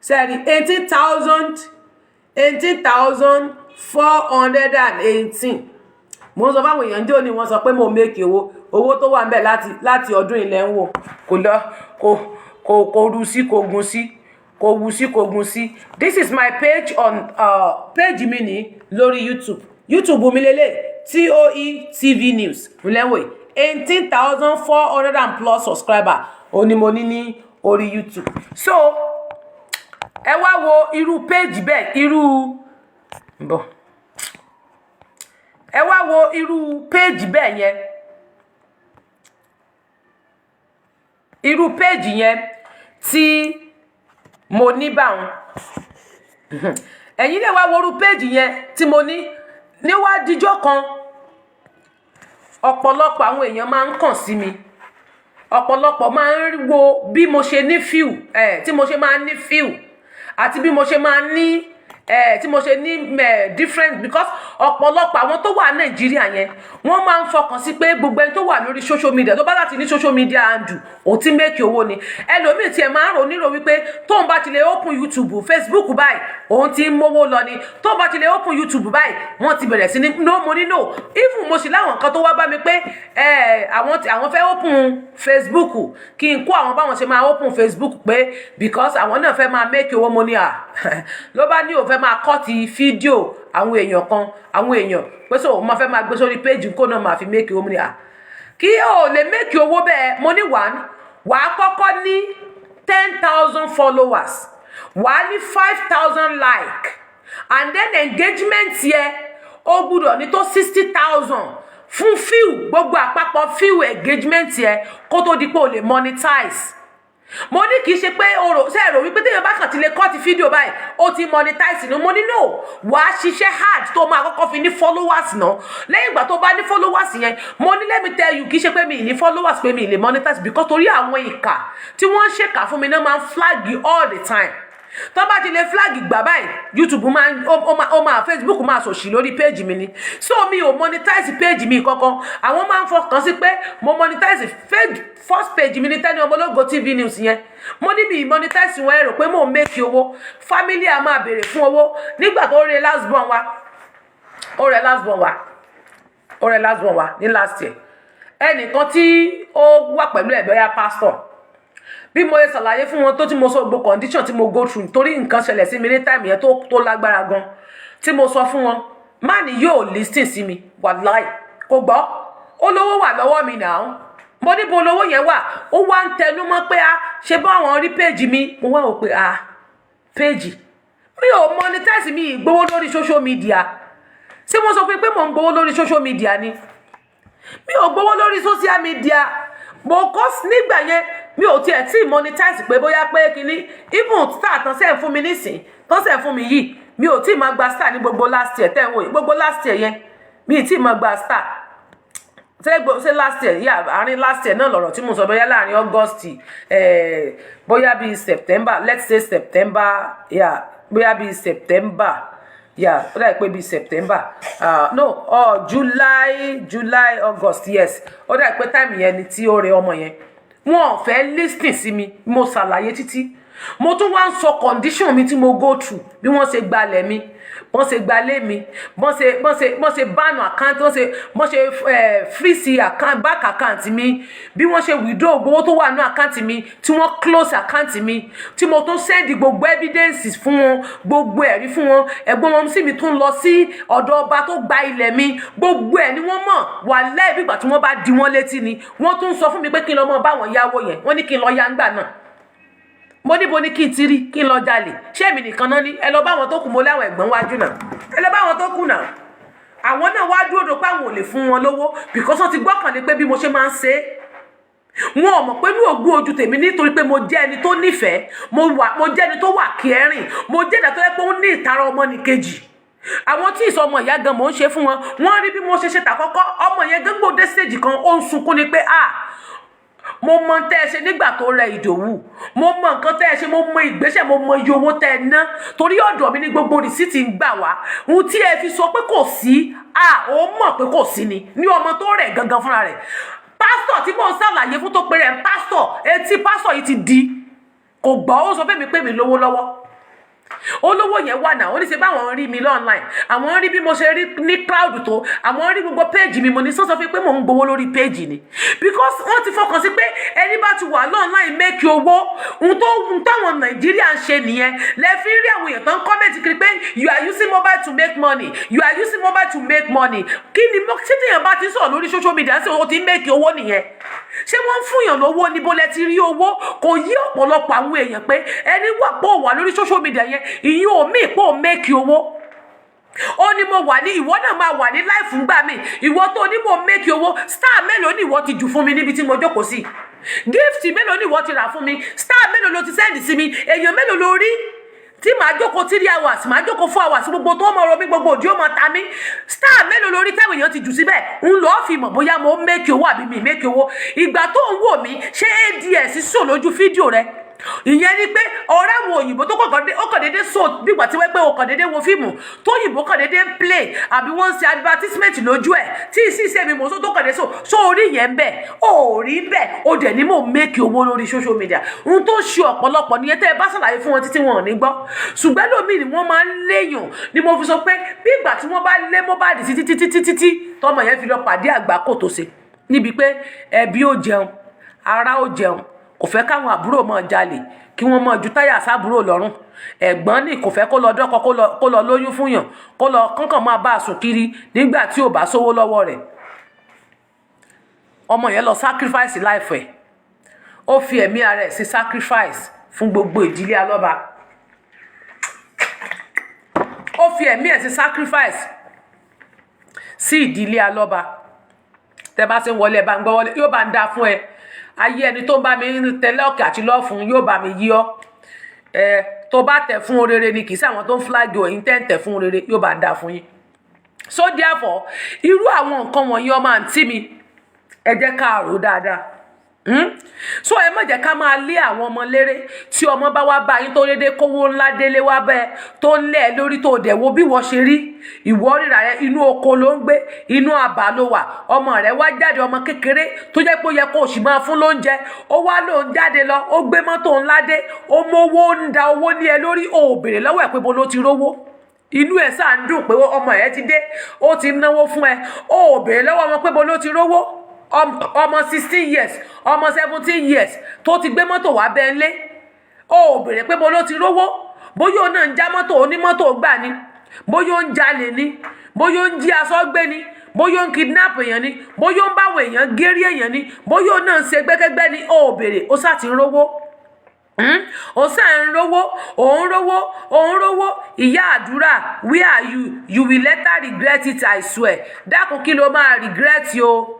ṣé ẹ rí 18,418 mo ń sọ fáwọn èèyàn jẹ́ òní wọ́n sọ pé mo make owó tó wà ń bẹ̀ láti ọdún ilẹ̀ ń wò kò lọ kò rú sí kò gùn sí kò wù sí kò gùn sí this is my page on page mi ní lórí YouTube mi lélẹ̀ TOE TV news lẹ́wọ̀n 18,400 plus subscriber òní mo ní orí YouTube so ẹ wá wo irú page bẹ́ẹ̀ ẹ wá wo irú page bẹ́ẹ̀ yẹn irú page yẹn tí mo ní báwọn ẹ̀yin lè wá wo irú page yẹn tí mo ní níwádìíjọ́ kan ọ̀pọ̀lọpọ̀ àwọn èèyàn máa ń kàn sí mi ọ̀pọ̀lọpọ̀ máa ń wo bí mo ṣe ní fíù tí mo ṣe máa ń ní fíù àti bí mo ṣe máa ń ní tí mo ṣe ní different because ọ̀pọ̀lọpọ̀ àwọn tó wà Nàìjíríà yẹn wọ́n máa ń fọkàn sí pé gbogbo ẹni tó wà lórí social media tó bá láti ní social media handle òun ti make owó ni ẹlòmíì tiẹ̀ máa ń rò nírò wípé tóun bá ti lè open YouTube Facebook báyìí òun ti ń mówó lọ ni tóun bá ti lè open YouTube báyìí wọ́n ti bẹ̀rẹ̀ sí ní no money no even mo sì láwọn kan tó wá bá mi pé àwọn fẹ́ open Facebook kí n kó àwọn báwọn ṣe máa open Facebook pé because àwọn náà fẹ́ máa make owó money ló bá ní òun fẹ́ máa kọ́ ti fídíò àwọn èèyàn kan àwọn èèyàn pé so mo fẹ́ máa gbé sórí péjì kó náà máa fi make owó money kí o lè make owó bẹ́ẹ̀ mo ní wàá kọ́kọ́ ní 10,000 followers wàá ní 5,000 like and then engagement yẹ ó gbúdọ̀ ní tó 60,000 fún view gbogbo àpapọ̀ view engagement yẹ kó tó di pé o lè monetize mo ní kì í ṣe pé èrò wípé téèyàn bá kàn ti lè kọ́ ti fídíò báyìí ó ti monetize ni mo ní no wàá ṣiṣẹ́ hard tó máa kọ́kọ́ fi ní followers náà lẹ́yìn ìgbà tó bá ní followers yẹn mo ní let me tell you kì í ṣe pé mi ì ní followers pé mi ì lè monetize because torí àwọn ìkà tí wọ́n ń ṣèkà fún mi náà máa ń flag all the time tó bá ti lè flag gbà báyìí YouTube máa Facebook máa sòṣì lórí page mi ni so mi ò monetize page mi kankan àwọn máa ń fọkàn sí pé mo monetize first page mi ní Tenny Ọmọlógo TV News yẹn mo ní mi monetize wọn èrò pé mò ń make owó family a máa béèrè fún owó nígbà tó rẹ last born wa ní last year ẹnìkan tí ó wà pẹ̀lú ẹ̀bẹ̀yà pastor bí mo ṣe ṣàlàyé fún wọn tó tí mo sọ gbogbo condition tí mo go through torí nǹkan ṣẹlẹ̀ sí mi ní time yẹn tó lágbára gan tí mo sọ fún wọn má ní yóò listen sí mi wàláì kò gbọ́ olówó wà lọ́wọ́ mi náà mo ní bo olówó yẹn wà ó wá ń tẹnu mọ́ pé ṣe bá àwọn rí page mi mo wá wò pé page mi ò monetize mi ìgbówó lórí social media ṣé mo sọ pé mo ń gbówó lórí social media ni mi ò gbówó lórí social media mo kọ́ nígbà yẹn mi ò tiẹ̀ tí monetize pé bóyá pé kíní even star tán sẹ́ẹ̀ fún mi nísìn tán sẹ́ẹ̀ fún mi yìí mi ò tí máa gba star ní gbogbo last year tẹ́wọ̀n yìí gbogbo last year yẹn mi ì tí máa gba star ṣé last year yà àárín last year náà lọ̀rọ̀ tí mo sọ bóyá láàrin August bóyá bíi September let's say September bóyá bíi September ó dà pé bíi September July August yes ó dà pé time yẹn ni tí ó rẹ ọmọ yẹn wọn ò fẹ́ listen sí mi mo ṣàlàyé títí mo tún wá ń sọ condition mi tí mo go through bí wọ́n ṣe gbalẹ̀ mi wọ́n ṣe gbalé mi wọ́n ṣe ban account wọ́n ṣe freeze account back account mi bí wọ́n ṣe withdraw gbowó tó wà ní account mi tí wọ́n close account mi tí mo tún send gbogbo evidences fún wọn gbogbo ẹ̀rí fún wọn ẹ̀gbọ́n wọn sì mi tún lọ sí ọ̀dọ̀ ọba tó gba ilẹ̀ mi gbogbo ẹ̀ ni wọ́n mọ̀ wàláhì bí ìgbà tí wọ́n bá di wọ́n létí ni wọ́n tún sọ fún mi pé kí n lọ mọ bá wọn yáwó yẹn wọ́n ní kí n lọ yá ńgbà náà mo níbo ni kí n ti rí kí n lọ jalè ṣé èmi nìkan náà ní ẹ lọ bá wọn tó kù mo láwọn ẹ̀gbọ́n wájú náà ẹ lọ bá wọn tó kù náà àwọn náà wá dúró pé àwọn ò lè fún wọn lówó because wọ́n ti gbọ́kànlé pé bí mo ṣe máa ń ṣe wọn ò mọ̀ pé ní ògùn ojú tèmi nítorí pé mo jẹ́ ẹni tó nífẹ̀ẹ́ mo jẹ́ ẹni tó wà kẹrin mo jẹ́ ẹni tó yẹ pé ó ní ìtara ọmọnìkejì àwọn tí ìsọ ọmọ ìyá gan mò ń ṣe fún wọn wọ́n rí bí mo ṣe tàkọ́kọ́ ọmọ yẹn gan gbòdé stage kan ó ń sunkún ni pé mo mọ tẹ́ ẹ ṣe nígbà tó rẹ Ìdòwú mo mọ nǹkan tẹ́ ẹ ṣe mo mọ ìgbésẹ̀ mo mọ iye owó tẹ́ ẹ ná torí ọ̀dọ̀ mi ní gbogbo rìsíìtì ń gbà wá ohun tí ẹ fi sọ pé kò sí ó mọ̀ pé kò sí ni ní ọmọ tó rẹ̀ gangan fúnra rẹ̀ pásítọ̀ tí mò ń ṣàlàyé fún tó pe rẹ̀ pásítọ̀ etí pásítọ̀ yìí ti di kò gbọ́ ó sọ fẹ́mi pé mi lówó lọ́wọ́ olówó yẹn wà náà ó ní ṣe báwọn rí mi online àwọn rí bí mo ṣe rí ní crowd tó àwọn rí gbogbo page mi mo ní sọ́sọ́ fi pé mò ń gbowó lórí page ni because wọ́n ti fọkàn sí pé ẹni bá ti wà online make owó ohun táwọn Nàìjíríà ń ṣe nìyẹn lẹ́ẹ̀fín rí àwọn èèyàn tó ń comment kiri pé you are using mobile to make money you are using mobile to make money kí ni ṣé téèyàn bá ti sọ̀rọ̀ lórí social media ṣé o ti make owó nìyẹn ṣé wọ́n ń fún yàn lówó níbo lẹ ti rí owó? Kò yí ọ̀pọ̀lọpọ̀ àwọn èèyàn pé ẹni wà lórí social media yẹn ìyẹn ò mí pò make owó. Ó ní mo wà ní ìwọ náà máa wà ní life ńgbà mi, ìwọ tó ní mo make owó, star mélòó ni ìwọ ti jù fún mi níbi tí mo jókòó sí? Gift mélòó ni ìwọ ti rà fún mi? Star mélòó ló ti send sí mi? Èèyàn mélòó ló rí tí màá jókòó 3 hours, màá jókòó 4 hours, gbogbo tó mọ̀ rọ mi, gbogbo òdì ó mọ̀ ta mí? Star mélòó lórí táwọn èèyàn ti jù síbẹ̀ ń lọ́ọ́ fi mọ̀ bóyá mo make owó àbí mi make owó. Ìgbà tó ń wò mí ṣé ADS sọ lójú fídíò rẹ? Ìyẹn ni pé ọ̀rẹ́ àwọn òyìnbó tó kàn déédéé so bí ìgbà tí wọ́n pé o kàn déédéé wo fíìmù tó òyìnbó kàn déédéé ń play àbí wọ́n ń ṣe advertisement lójú ẹ̀ tí ìsísẹ́ mi mọ̀ tó kàn déédéé so orí yẹn ń bẹ̀ ó rí bẹ́ẹ̀ ó dẹ̀ ní mò ń make owó lórí social media. Ohun tó ṣe ọ̀pọ̀lọpọ̀ nìyẹn tẹ́ ẹ bá ṣàlàyé fún wọn títí wọn ò ní gbọ́. Ṣùgbọ́n lómi ni wọ́n máa ń léèyàn ni mo fi sọ pé bí ìgbà tí wọ́n bá lé Mohbad títí tọmọ yẹn fi lọ pàdé àgbákò tó ṣe níbi pé ẹbí ó jẹun ara ó jẹun, kò fẹ́ káwọn àbúrò máa jalè kí wọ́n máa ju táyà sábúrò lọ́rùn. Ẹ̀gbọ́n ní kò fẹ́ kó lọ dọ́kọ kó lọ lóyún fún yàn kó lọ kánkàn máa bá a sùn kiri nígbà tí ò bá sówó lọ́wọ́ rẹ̀. Ọmọ yẹn lọ sacrifice life ẹ̀, ó fi ẹ̀mí ara ẹ̀ sí sacrifice fún gbogbo ìdílé Alọ́ba. Ó fi ẹ̀mí ẹ̀ sí sacrifice sí ìdílé Alọ́ba. Tẹ́ bá ṣe ń wọlé ẹ bá ń gbọ́ wọlé yóò bá ń dá fún ẹ. Ayé ẹni tó ń bá mi tẹ̀lé ọ̀kẹ́ àti lọ́fun yóò bá mi yí ọ́. Tó bá tẹ̀ fún orere ni kì í sí àwọn tó ń flag ẹ̀yin tẹ́ ń tẹ̀ fún orere yóò bá ń dá fún yín. So therefore irú àwọn nǹkan wọ̀nyí ọmọ àǹtí mi ẹ jẹ́ ká rò dáadáa. So ẹ má jẹ́ ká máa lé àwọn ọmọ léré tí ọmọ bá wá bá yín tó dédé kówó ńlá délé wá bẹ́ẹ̀ tó ń lẹ̀ lórí tó dẹ̀ wo bí wọ́n ṣe rí ìwọ ríra rẹ inú oko ló ń gbé inú àbá ló wà ọmọ rẹ wá jáde ọmọ kékeré tó jẹ́ pé ó yẹ kó o sì máa fún lóúnjẹ ó wá ló ń jáde lọ ó gbé mọ́tò ńlá dé ó mówó ń da owó ní ẹ lórí ó béèrè lọ́wọ́ ẹ̀ pé bo ló ti rówó inú ẹ̀ sáà ń dùn pé ọmọ ẹ̀ ti dé ó ti náwó fún ẹ ó béèrè lọ́wọ́ ọmọ pé bo ló ti rówó ọmọ 16 years ọmọ 17 years tó ti gbé mọ́tò wá bẹ́ẹ̀ lé ó béèrè pé bo ló ti rówó bóyá òun náà ń já mọ́tò onímọ́tò gbà ni bóyá ó ń jalè ni bóyá ó ń jí aṣọ gbé ni bóyá ó ń kidnap èèyàn ni bóyá ó ń báwọn èèyàn gérí èèyàn ni bóyá òun náà ń ṣe gbẹ́gbẹ́gbẹ́ ni ó béèrè ó sá ti ń rówó ó sá ń rówó òun rówó ìyá àdúrà where are you will later regret it I swear dákun kí ló máa regret o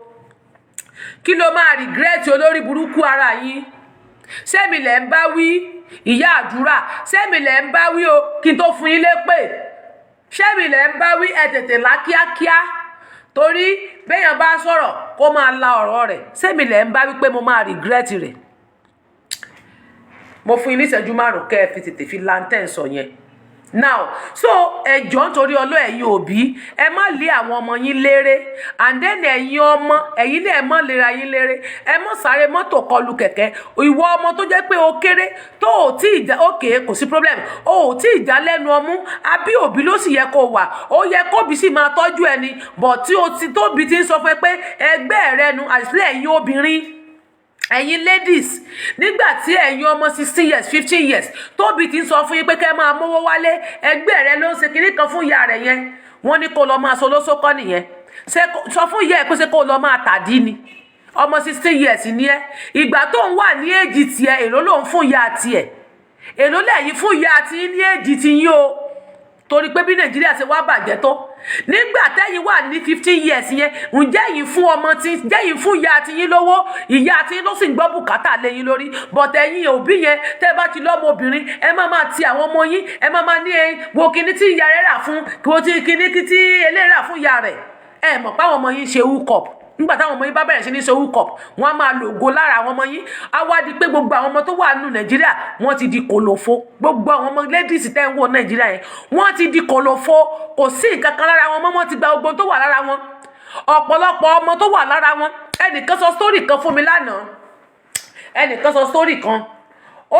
kí ló máa regret olórí burúkú ara yín sẹ́mi lẹ̀ ń bá wí ìyá àdúrà sẹ́mi lẹ̀ ń bá wí o kí n tó fún yín lépè sẹ́mi lẹ̀ ń bá wí ẹ tètè lá kíákíá torí béèyàn bá sọ̀rọ̀ kó máa la ọ̀rọ̀ rẹ̀ sẹ́mi lẹ̀ ń bá wí pé mo máa regret rẹ̀ mo fún yín ní ìṣẹ́jú 5 kẹ́ ẹ fi tètè fi lantern sọ yẹn now so ẹjọ́ nítorí ọlọ́ ẹ̀yin òbí ẹ má lé àwọn ọmọ yín léré and then ẹ̀yin ọmọ ẹ̀yin náà ẹ má lera yín léré ẹ má sáré mọ́tò kọlù kẹ̀kẹ́ ìwọ ọmọ tó jẹ́ pé o kéré tó ò tí ì já òkè kò sí problem o ò tí ì já lẹ́nu ọmú àbí òbí ló sì yẹ kó wà ó yẹ kóbi sì máa tọ́jú ẹni but tí o ti tóbi ti ń sọ fún ẹ pé ẹgbẹ́ rẹ nu àìsílẹ̀ ẹ̀yin obìnrin ẹ̀yin ladies nígbà tí ẹ̀yin ọmọ 16 years 15 years tóbi ti ń sọ fún yín pé kẹ́ máa mówó wálé ẹgbẹ́ rẹ ló ń ṣe kinní kan fún ìyá rẹ̀ yẹn wọ́n ní kó lọ máa solóṣókọ́ nìyẹn sọ fún ìyá ẹ̀ pé ṣé kó lọ máa tàdí ni ọmọ 16 years ni ẹ ìgbà tó ń wà ní èjì tiẹ̀ èrò ló ń fún ìyá tiẹ̀ èrò lẹ́yìn fún ìyá tí ní èjì ti yín o torí pé bí Nàìjíríà ṣe wá bàjẹ́ tó nígbà tẹ́yin wà ní 15 years yẹn ǹjẹ́ yìí fún ọmọ tí jẹ́yìn fún ìyá àti yín lówó ìyá àti yín ló sì ń gbọ́ bùkátà lẹ́yìn lórí but ẹ̀yin òbí yẹn tẹ́ bá ti lọ́mọ obìnrin ẹ máa ti àwọn ọmọ yín ẹ máa ní ẹyin wo kíní tí ìyá rẹ̀ rà fún wo ti kíní tí eléyìí rà fún ìyá rẹ̀ ẹ mọ̀ pé àwọn ọmọ yín ṣe hookup nígbà táwọn ọmọ yín bá bẹ̀rẹ̀ sí ní ṣe hookup wọ́n á máa lògo lára àwọn ọmọ yín á wá di pé gbogbo àwọn ọmọ tó wà nínú Nàìjíríà wọ́n ti di kòlòfo gbogbo àwọn ọmọ ladies tẹ́ ń wò Nàìjíríà yẹn wọ́n ti di kòlòfo kò sí nǹkan kan lára wọn mọ́ ti gba gbogbo tó wà lára wọn ọ̀pọ̀lọpọ̀ ọmọ tó wà lára wọn ẹnìkan sọ story kan fún mi lánàá ẹnìkan sọ story kan ó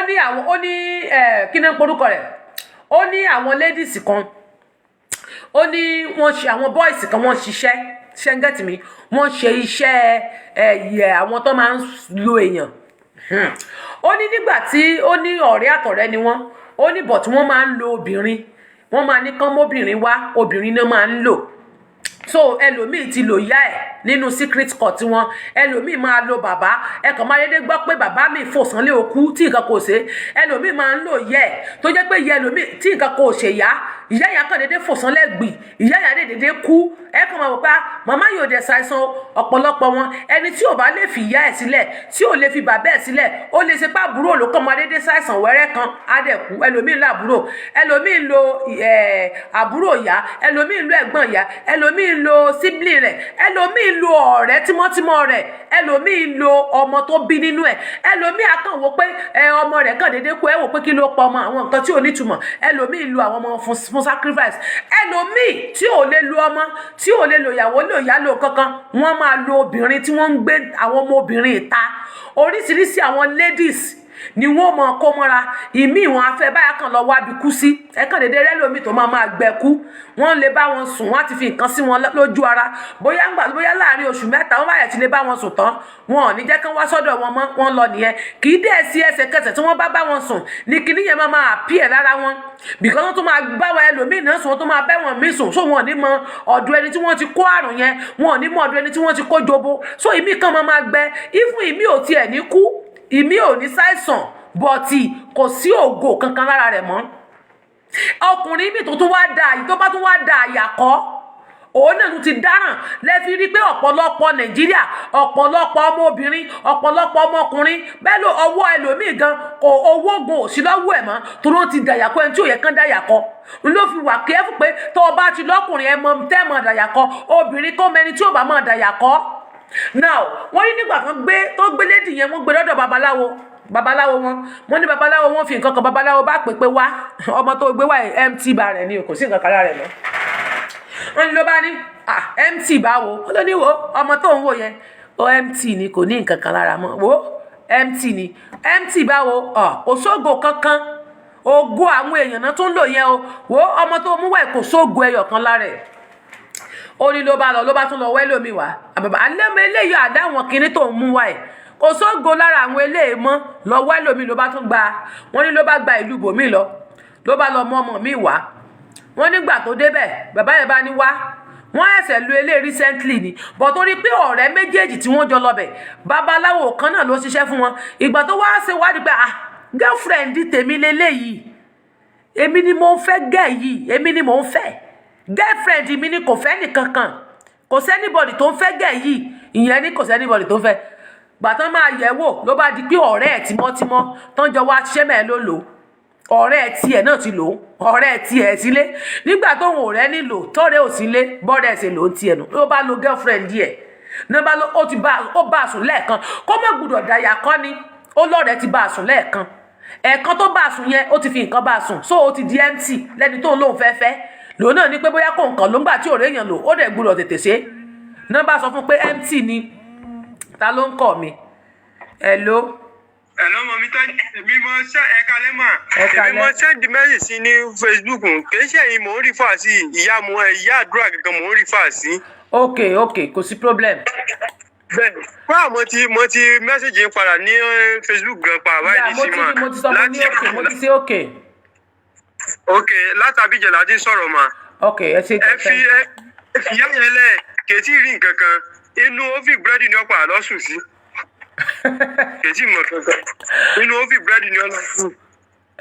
ní àwọn kí ni porúkọ rẹ̀ ó ní àwọn ladies kan ó ní wọ́n ṣe àwọn boys kan wọ́n ṣiṣẹ́ ṣẹ́ngẹ́tì mi wọ́n ṣe iṣẹ́ àwọn tó máa ń lo èèyàn ó ní nígbà tí ó ní ọ̀rẹ́ àtọ̀rẹ́ ni wọ́n ó ní but wọ́n máa ń lo obìnrin wọ́n máa ní kán mọ́bìnrin wá obìnrin náà máa ń lò so ẹlòmíì ti lò yá ẹ̀ nínú secret court wọn ẹlòmíì máa lo bàbá ẹ kàn máa dédé gbọ́ pé bàbá mi fò sánlé òkú tí nǹkan kò ṣe ẹlòmíì máa ń lò yẹ tó jẹ́ pé yẹ ẹlòmíì tí nǹkan kò ṣe yá ìyá ìyá kan dédé fò sánlé gbì ìyá ìyá dédé kú ẹ kàn máa wò pé màmá yóò dẹ̀ ṣàìsàn ọ̀pọ̀lọpọ̀ wọn ẹni tí ò bá lè fi ìyá ẹ̀ sílẹ̀ tí ò lè fi bàbá ẹ̀ sílẹ̀ ó lè ṣe pé àbúrò ló kàn máa dédé ṣàìsàn wẹ́rẹ́ kan á dẹ̀ kú ẹlòmíì ń lo àbúrò ẹlòmíì ń lo àbúrò ìyá ẹlòmíì ń lo ẹ̀gbọ́n ìyá ẹlòmíì ń lo sibling rẹ̀ ẹlòmíì ń lo ọ̀rẹ́ tímọ́tímọ́ rẹ̀ ẹlòmíì ń lo ọmọ tó bí nínú ẹ̀ ẹlòmíì á kàn wò pé ọmọ rẹ̀ kàn dédé kú ẹ wò pé kí ló pa ọmọ àwọn nǹkan tí ò nítumọ̀ ẹlòmíì ń lo àwọn ọmọ fún sacrifice ẹlòmíì tí ò lè lo ọmọ tí ò lè lo ìyàwó lò ìyá lò kankan wọ́n máa lo obìnrin tí wọ́n ń gbé àwọn ọmọ obìnrin ìta oríṣiríṣi àwọn ladies ni wọ́n mọ̀ kó mọ́ra ìmí wọn afẹ́ báyà kan lọ wábi kú sí ẹ̀kan dédé rẹ́ lómi tó máa gbẹ kú wọ́n lè bá wọn sùn wọ́n ti fi nǹkan sí wọn lójú ara bóyá láàrin oṣù mẹ́ta wọ́n báyà ti lè bá wọn sùn tán wọn ò ní jẹ́ kán wá sọ́dọ̀ wọn mọ́ wọn lọ nìyẹn kì í dẹ̀ sí ẹsẹ̀kẹsẹ̀ tí wọ́n bá wọn sùn ní kinní yẹn máa appear lára wọn bìkan wọ́n tó máa bá wọn ẹlòmíì náà sùn wọ́n tó máa bẹ́ wọn mí sùn so wọn ò ní mọ ọ̀dọ̀ ẹni tí wọ́n ti kó àrùn yẹn wọn ò ní mọ ọ̀dọ̀ ẹni tí wọ́n ti kó jobo so ìmí kan máa gbẹ ìfún ìmí ò tiẹ̀ ní kú ìmí ò ní ṣàìsàn bọ̀tì kò sí ògo kankan lára rẹ̀ mọ́ ọkùnrin mi tó tún wá da àyè tó bá tún wá da àyàkọ́ òun náà tún ti dáràn lẹ́fi rí pé ọ̀pọ̀lọpọ̀ nàìjíríà ọ̀pọ̀lọpọ̀ ọmọbìnrin ọ̀pọ̀lọpọ̀ ọmọkùnrin bẹ́ẹ̀ ló ọwọ́ ẹlòmíì gan kò owó ogun òsì lọ́wọ́ ẹ̀ mọ́ tó ló ti dàyàkọ́ ẹni tí ò yẹ kán dàyàkọ́ ló fi wà kẹ́fù pé tó o bá ti lọ́kùnrin ẹ mọ tẹ́ mọ dàyàkọ́ obìnrin kó mẹni tí ò bá mọ dàyàkọ́ now wọ́n ní nígbà tó gbé lédì yẹn wọ́n gbé lọ́dọ̀ babaláwo wọn ní babaláwo wọn fi nǹkan kan babaláwo bá pè pé wá ọmọ tó gbé wá mt bá rẹ ni kò sí nǹkan kan lára rẹ lọ wọn ní ló bá ní mt báwo wọn ló ní wo ọmọ tó ń wò yẹn mt ni kò ní nǹkan kan lára mọ́ wo mt ni mt báwo kò sógo kankan ògo àwọn èèyàn náà tó ń lò yẹn o wo ọmọ tó mú wá kò sógo ẹyọ kan lára ẹ ó ní ló bá tún lọ wẹ́ lómi wá àbàbà alẹ́mọ eléyìí àdáwọn kinní tó ń mú wá ẹ̀ kò sógo lára àwọn eléyìí mọ́ lọ wẹ́ lómi ló bá tún gba wọ́n ní ló bá gba ìlú bòmí lọ ló bá lọ mọ ọmọ mi wá wọ́n nígbà tó débẹ̀ bàbá yẹn bá ní wá wọ́n ẹ̀sẹ̀ lu eléyìí recently ni bọ̀ torí pé ọ̀rẹ́ méjèèjì tí wọ́n jọ lọ́bẹ̀ babaláwo kan náà ló ṣiṣẹ́ fún wọn ìgbà tó wá ṣe wádìí pé girlfriend tèmi leléyìí èmi ni mò ń fẹ́ gẹ̀ yìí èmi ni mò ń fẹ́ girlfriend mi ni kò fẹ́ nìkankan kò sẹ́nibọ̀dì tó ń fẹ́ gẹ̀ yìí ìyẹn ni kò sẹ́nibọ̀dì tó ń fẹ́ gbàtán máa yẹ̀ wò ló bá di pé ọ̀rẹ́ ẹ̀ tímọ́tímọ́ tán jọ wá ṣẹ́mẹ̀ ló lò ọ̀rẹ́ ẹ̀ tiẹ̀ náà ti lò ọ̀rẹ́ ẹ̀ tiẹ̀ sílé nígbà tóun ọ̀rẹ́ nílò tọ́rẹ́ ò sílé bọ́rẹ́ ẹ̀ ṣe lò ń tiẹ̀ nù ló bá lo girlfriend ẹ̀ nígbà ó bá a sùn lẹ́ẹ̀kan kó má gbúdọ̀ dàyà kọ́ ni ó lọ́rẹ̀ẹ́ ti bá a sùn lẹ́ẹ̀kan ẹ̀ẹ̀kan tó bá a sùn yẹn ó ti fi nǹkan bá a sùn so ó ti di empty lẹ́ni tó lóun fẹ́ lòun náà ní pé bóyá kó nǹkan ló ń gbà tí ọ̀rẹ́ èèyàn lò ó dẹ̀ gbúdọ̀ tètè ṣe nọ́mbà sọ fún pé empty ni ta ló ń kọ̀ mi hello mọ mi tọ́jú èmi mọ ẹ̀ka lẹ́mọ̀ èmi mọ send message sí ní Facebook kì í ṣe èyí mò ń rí fà sí ìyá àdúrà gangan mò ń rí fà sí. ok kò sí problem. bẹ́ẹ̀ni wá mo ti message yín padà ní Facebook gan pa àbáyé ní símọ mo ti sọ fún ní òkè mo ti ṣe òkè. ok látàbíjẹ láti sọ̀rọ̀ mà. ok ẹ ṣe ẹ fi ìyá yẹn lẹ kètí rí nǹkan kan inú ófì búrẹ́dì ni ọ̀pọ̀ àlọ́sùn sí kètí mọ̀ kankan inú ófì búrẹ́dì ni ọ̀lọ́sùn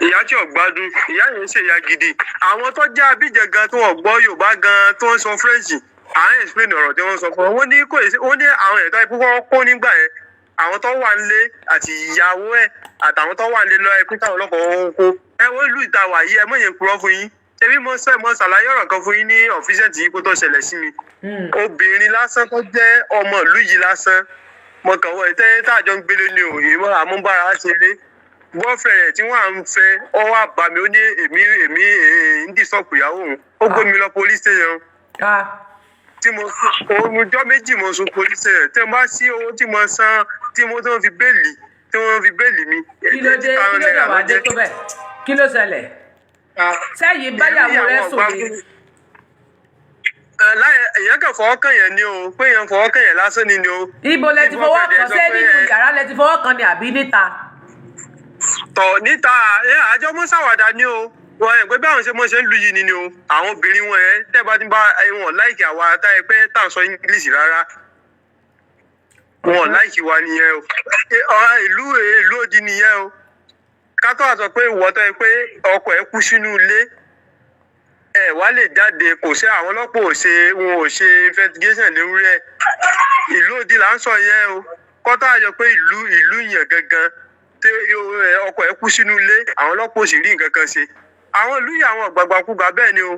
ìyá tí ò gbádùn ìyá yẹn ń ṣe ìyá gidi àwọn tó jẹ́ abíjẹ gan tó wọ́n gbọ́ Yorùbá gan tó ń sọ French à ń explain ọ̀rọ̀ tí wọ́n sọ fún wọn wọ́n ní àwọn ẹ̀tọ́ ikú kọ́ nígbà yẹn àwọn tó wà nílé àti ìyàwó ẹ̀ àtàwọn tó wà nílé lọ ẹkú táwọn ọlọ́pàá wọn kó ẹ wọ́n ìlú ìta wà yìí ẹ mọ̀ yẹn purọ́ fún yín ṣebí mo ṣàlàyé ọ̀rọ̀ kan fún yín ní ọ̀fíṣẹ́ǹtì yìí kó tó ṣẹlẹ̀ sí mi obìnrin lásán tó jẹ́ ọmọ ìlú yìí lásán mo kàn wọ́n ìtẹ́ táàjọ ń gbélé ní òye mọ́ àmúbára ṣeré bọ́ọ̀fẹ̀ rẹ̀ tí wọ́n à ń fẹ́ ọwọ́ àbàmì ó ní èmi ń dìsọ́pù ìyàwó òun ó gbé mi lọ police station tí mo ọjọ́ méjì mo sùn police station tí mo bá sí owó tí mo san tí wọ́n fi bẹ́ẹ̀lì mi. kí ló dé wàá dé tó bẹ́ẹ̀ kí ló ṣẹlẹ̀ sẹ́yìn báyàwó rẹ̀ sòdè. èèyàn kan fọwọ́ kàn yẹn ni o pé èèyàn fọwọ́ kàn yẹn lásán ni o. ibo lẹ ti fọwọ́ kan ṣé nínú yàrá lẹ ti fọwọ́ kan ni àbí níta. tọ̀ níta àjọ mọ́ ṣàwàdà ni o wọn ẹ̀ pé báwọn ṣe ń lu yìí ni o àwọn obìnrin wọn ẹ̀ tẹ́ bá ti bá wọn láìkì àwa táyẹ pé tá à ń sọ English rárá wọn láìkí wa nìyẹn o ìlú òdì nìyẹn o ká tó wá sọ pé ìwọ tó yẹ pé ọkọ ẹ kú sínú ilé ẹ wá lè jáde kò sí àwọn ọlọ́pàá wọn ò ṣe investigation lórí ẹ ìlú òdì là ń sọ yẹn o kọ́tà àjọ pé ìlú yẹn gangan tí ọkọ ẹ kú sínú ilé àwọn ọlọ́pàá ò sì rí nǹkan kan ṣe àwọn ìlú yìí àwọn gbàgbàkúgbà bẹ́ẹ̀ ni o